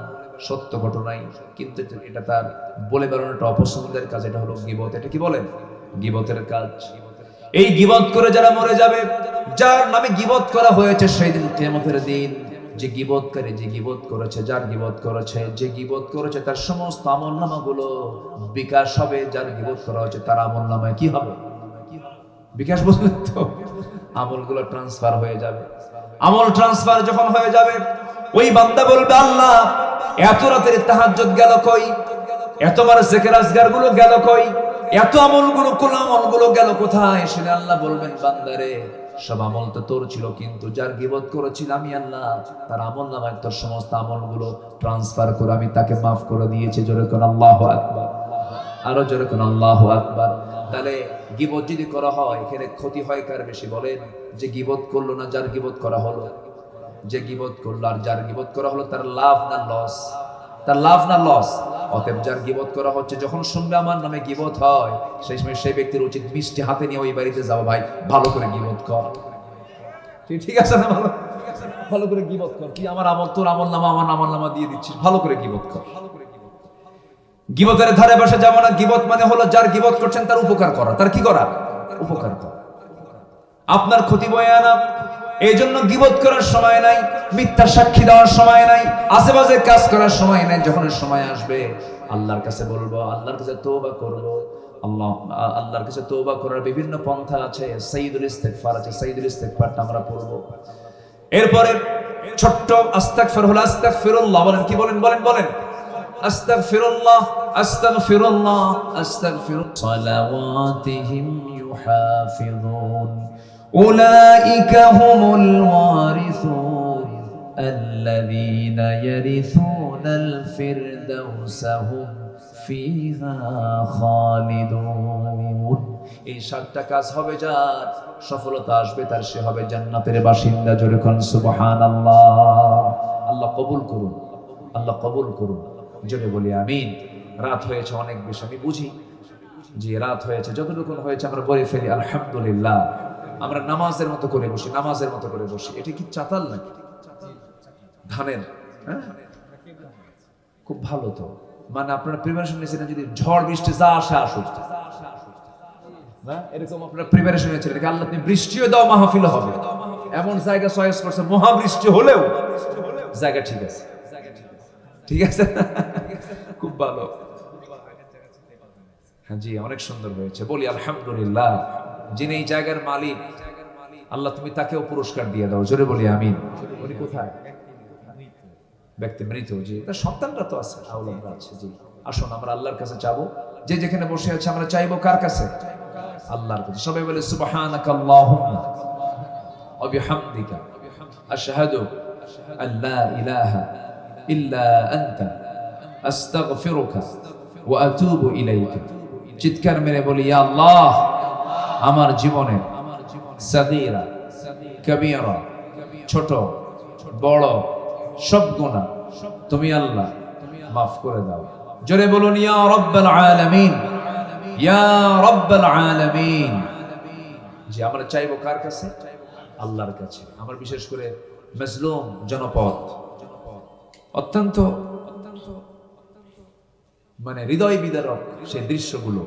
সত্য ঘটনাই, কিন্তু এটা তার বলে বেড়ানোটা অপছন্দের কাজ। এটা হলো গীবত। এটা কি বলেন? গীবতের কাজ। এই গীবত করে যারা মরে যাবে, যার নামে গীবত করা হয়েছে, সেই দিন কিয়ামতের দিন যে গীবতকারী, যে গীবত করেছে, যার গীবত করেছে, যে গীবত করেছে তার সমস্ত আমলনামাগুলো বিকাশ হবে। যার গীবত করা হয়েছে তার আমলনামায় কি হবে? বিকাশ, বুঝলেন তো? আমলগুলো ট্রান্সফার হয়ে যাবে। আমল ট্রান্সফার যখন হয়ে যাবে, ওই বান্দা বলবে, আল্লাহ এত রাতের তাহাজ্জুদ গেল কই, এতবার জিকির আজগার গুলো গেল কই, এত আমলগুলো, কোন আমলগুলো গেল কোথায়? সেটা আল্লাহ বলবেন, বান্দারে সব আমল তো তোর ছিল, কিন্তু যার গীবত করেছিল আমি আল্লাহ, তার আমল নামায় তোর সমস্ত আমলগুলো ট্রান্সফার করে আমি তাকে মাফ করে দিয়েছি। জোরে কোন আল্লাহু আকবার, আরো জোরে কোন আল্লাহু আকবার। তাহলে গীবত যদি করা হয়, এখানে ক্ষতি হয় কার বেশি বলেন? যে গীবত করলো না যার গীবত করা হলো? যে গীবত করলো আর যার গীবত করা হলো, তার লাভ না লস? তার লাভ না লস? অতএব যার গীবত করা হচ্ছে, যখন শুনবে আমার নামে গীবত হয়, সেই সময় সেই ব্যক্তির উচিত মিষ্টি হাতে নিয়ে ওই বাড়িতে যাও, ভাই ভালো করে গীবত কর। ঠিক আছে না? ভালো করে গীবত কর। কি আমার আমল তোর আমল নামা, আমার আমল নামা দিয়ে দিচ্ছিস, ভালো করে গীবত কর। গীবতের ধারে বসে যাব না। গীবত মানে হলো যার গীবত করছেন তার উপকার করা। তার কি করা? উপকার করা, আপনার ক্ষতি বয়ে আনা। এই জন্য গীবত করার সময় নাই, মিথ্যা সাক্ষী দেওয়ার সময় নাই, আশেপাশে কাজ করার সময় নাই। যখন সময় আসবে আল্লাহর কাছে বলবো, আল্লাহর কাছে তওবা করব। আল্লাহর কাছে তওবা করার বিভিন্ন পন্থা আছে। সাইয়্যিদুল ইস্তিগফার আছে, সাইয়্যিদুল ইস্তিগফারটা আমরা পড়ব। এরপরে ছোট্ট আস্তাগফির হলো আস্তাগফিরুল্লাহ। বলেন, কি বলেন? বলেন বলেন, আস্তাগফিরুল্লাহ, আস্তাগফিরুল্লাহ, আস্তাগফিরুল্লাহ। সালাওয়াতিহিম ইউহাফিযুন উলাইকা হুমুল ওয়ারিসুন আল্লাযীনা ইয়ারিসুনাল ফিরদাউসা হুম ফিহা খালিদুন। এই 7টা কাজ হবে যার, সফলতা আসবে তার, সে হবে জান্নাতের বাসিন্দা। জোরে কোন সুবহানাল্লাহ। আল্লাহ কবুল করুন, আল্লাহ কবুল করুন। জোরে বলি আমিন। রাত হয়েছে অনেক বেশি, আমি বুঝি যে রাত হয়েছে, যতটুকু হয়েছে আমরা বলে ফেলি আলহামদুলিল্লাহ। আমরা নামাজের মতো করে বসি, নামাজের মতো করে বসি। এটা কি চাতাল নাকি ধানের? হ্যাঁ, খুব ভালো তো। মানে আপনারা প্রিপারেশন নিয়েছিলেন, যদি ঝড় বৃষ্টি যা আসে আসুক, না এরকম আপনারা প্রিপারেশন নিয়েছিলেন, আল্লাহ তুমি বৃষ্টিও দাও, মাহফিল হবে। এমন জায়গা চয়েস করছে, মহাবৃষ্টি হলেও জায়গা ঠিক আছে, ঠিক আছে, খুব ভালো। হ্যাঁ জি, অনেক সুন্দর হয়েছে, বলি আলহামদুলিল্লাহ। যিনি এই জায়গার মালিক, আল্লাহ তুমি তাকেও পুরস্কার দিয়ে দাও। জোরে বলি আমিন। উনি কোথায়? ব্যক্তি মৃত, জি, তার সন্তানরা তো আছে, আওলাদরা আছে। জি, আসুন আমরা আল্লাহর কাছে চাবো। যে যেখানে বসে আছে আমরা চাইবো কার কাছে? আল্লাহর কাছে। সবাই বলে সুবহানাকাল্লাহুম্মা ওয়া বিহামদিকা আশহাদু আল্লা ইলাহা ইল্লা আনতা আস্তাগফিরুকা ওয়া আতুবু ইলাইকা। চিৎকার মেরে বলি, ইয়া আল্লাহ, আমার জীবনে সাগীরা কবীরা, ছোট বড় সব গুনাহ তুমি আল্লাহ মাফ করে দাও। জোরে বলুন, ইয়া রাব্বাল আলামিন, ইয়া রাব্বাল আলামিন। যে আমরা চাইবো কার কাছে? আল্লাহর কাছে। আমার বিশেষ করে মাজলুম জনপদ, অত্যন্ত মানে হৃদয় বিদারক সেই দৃশ্যগুলো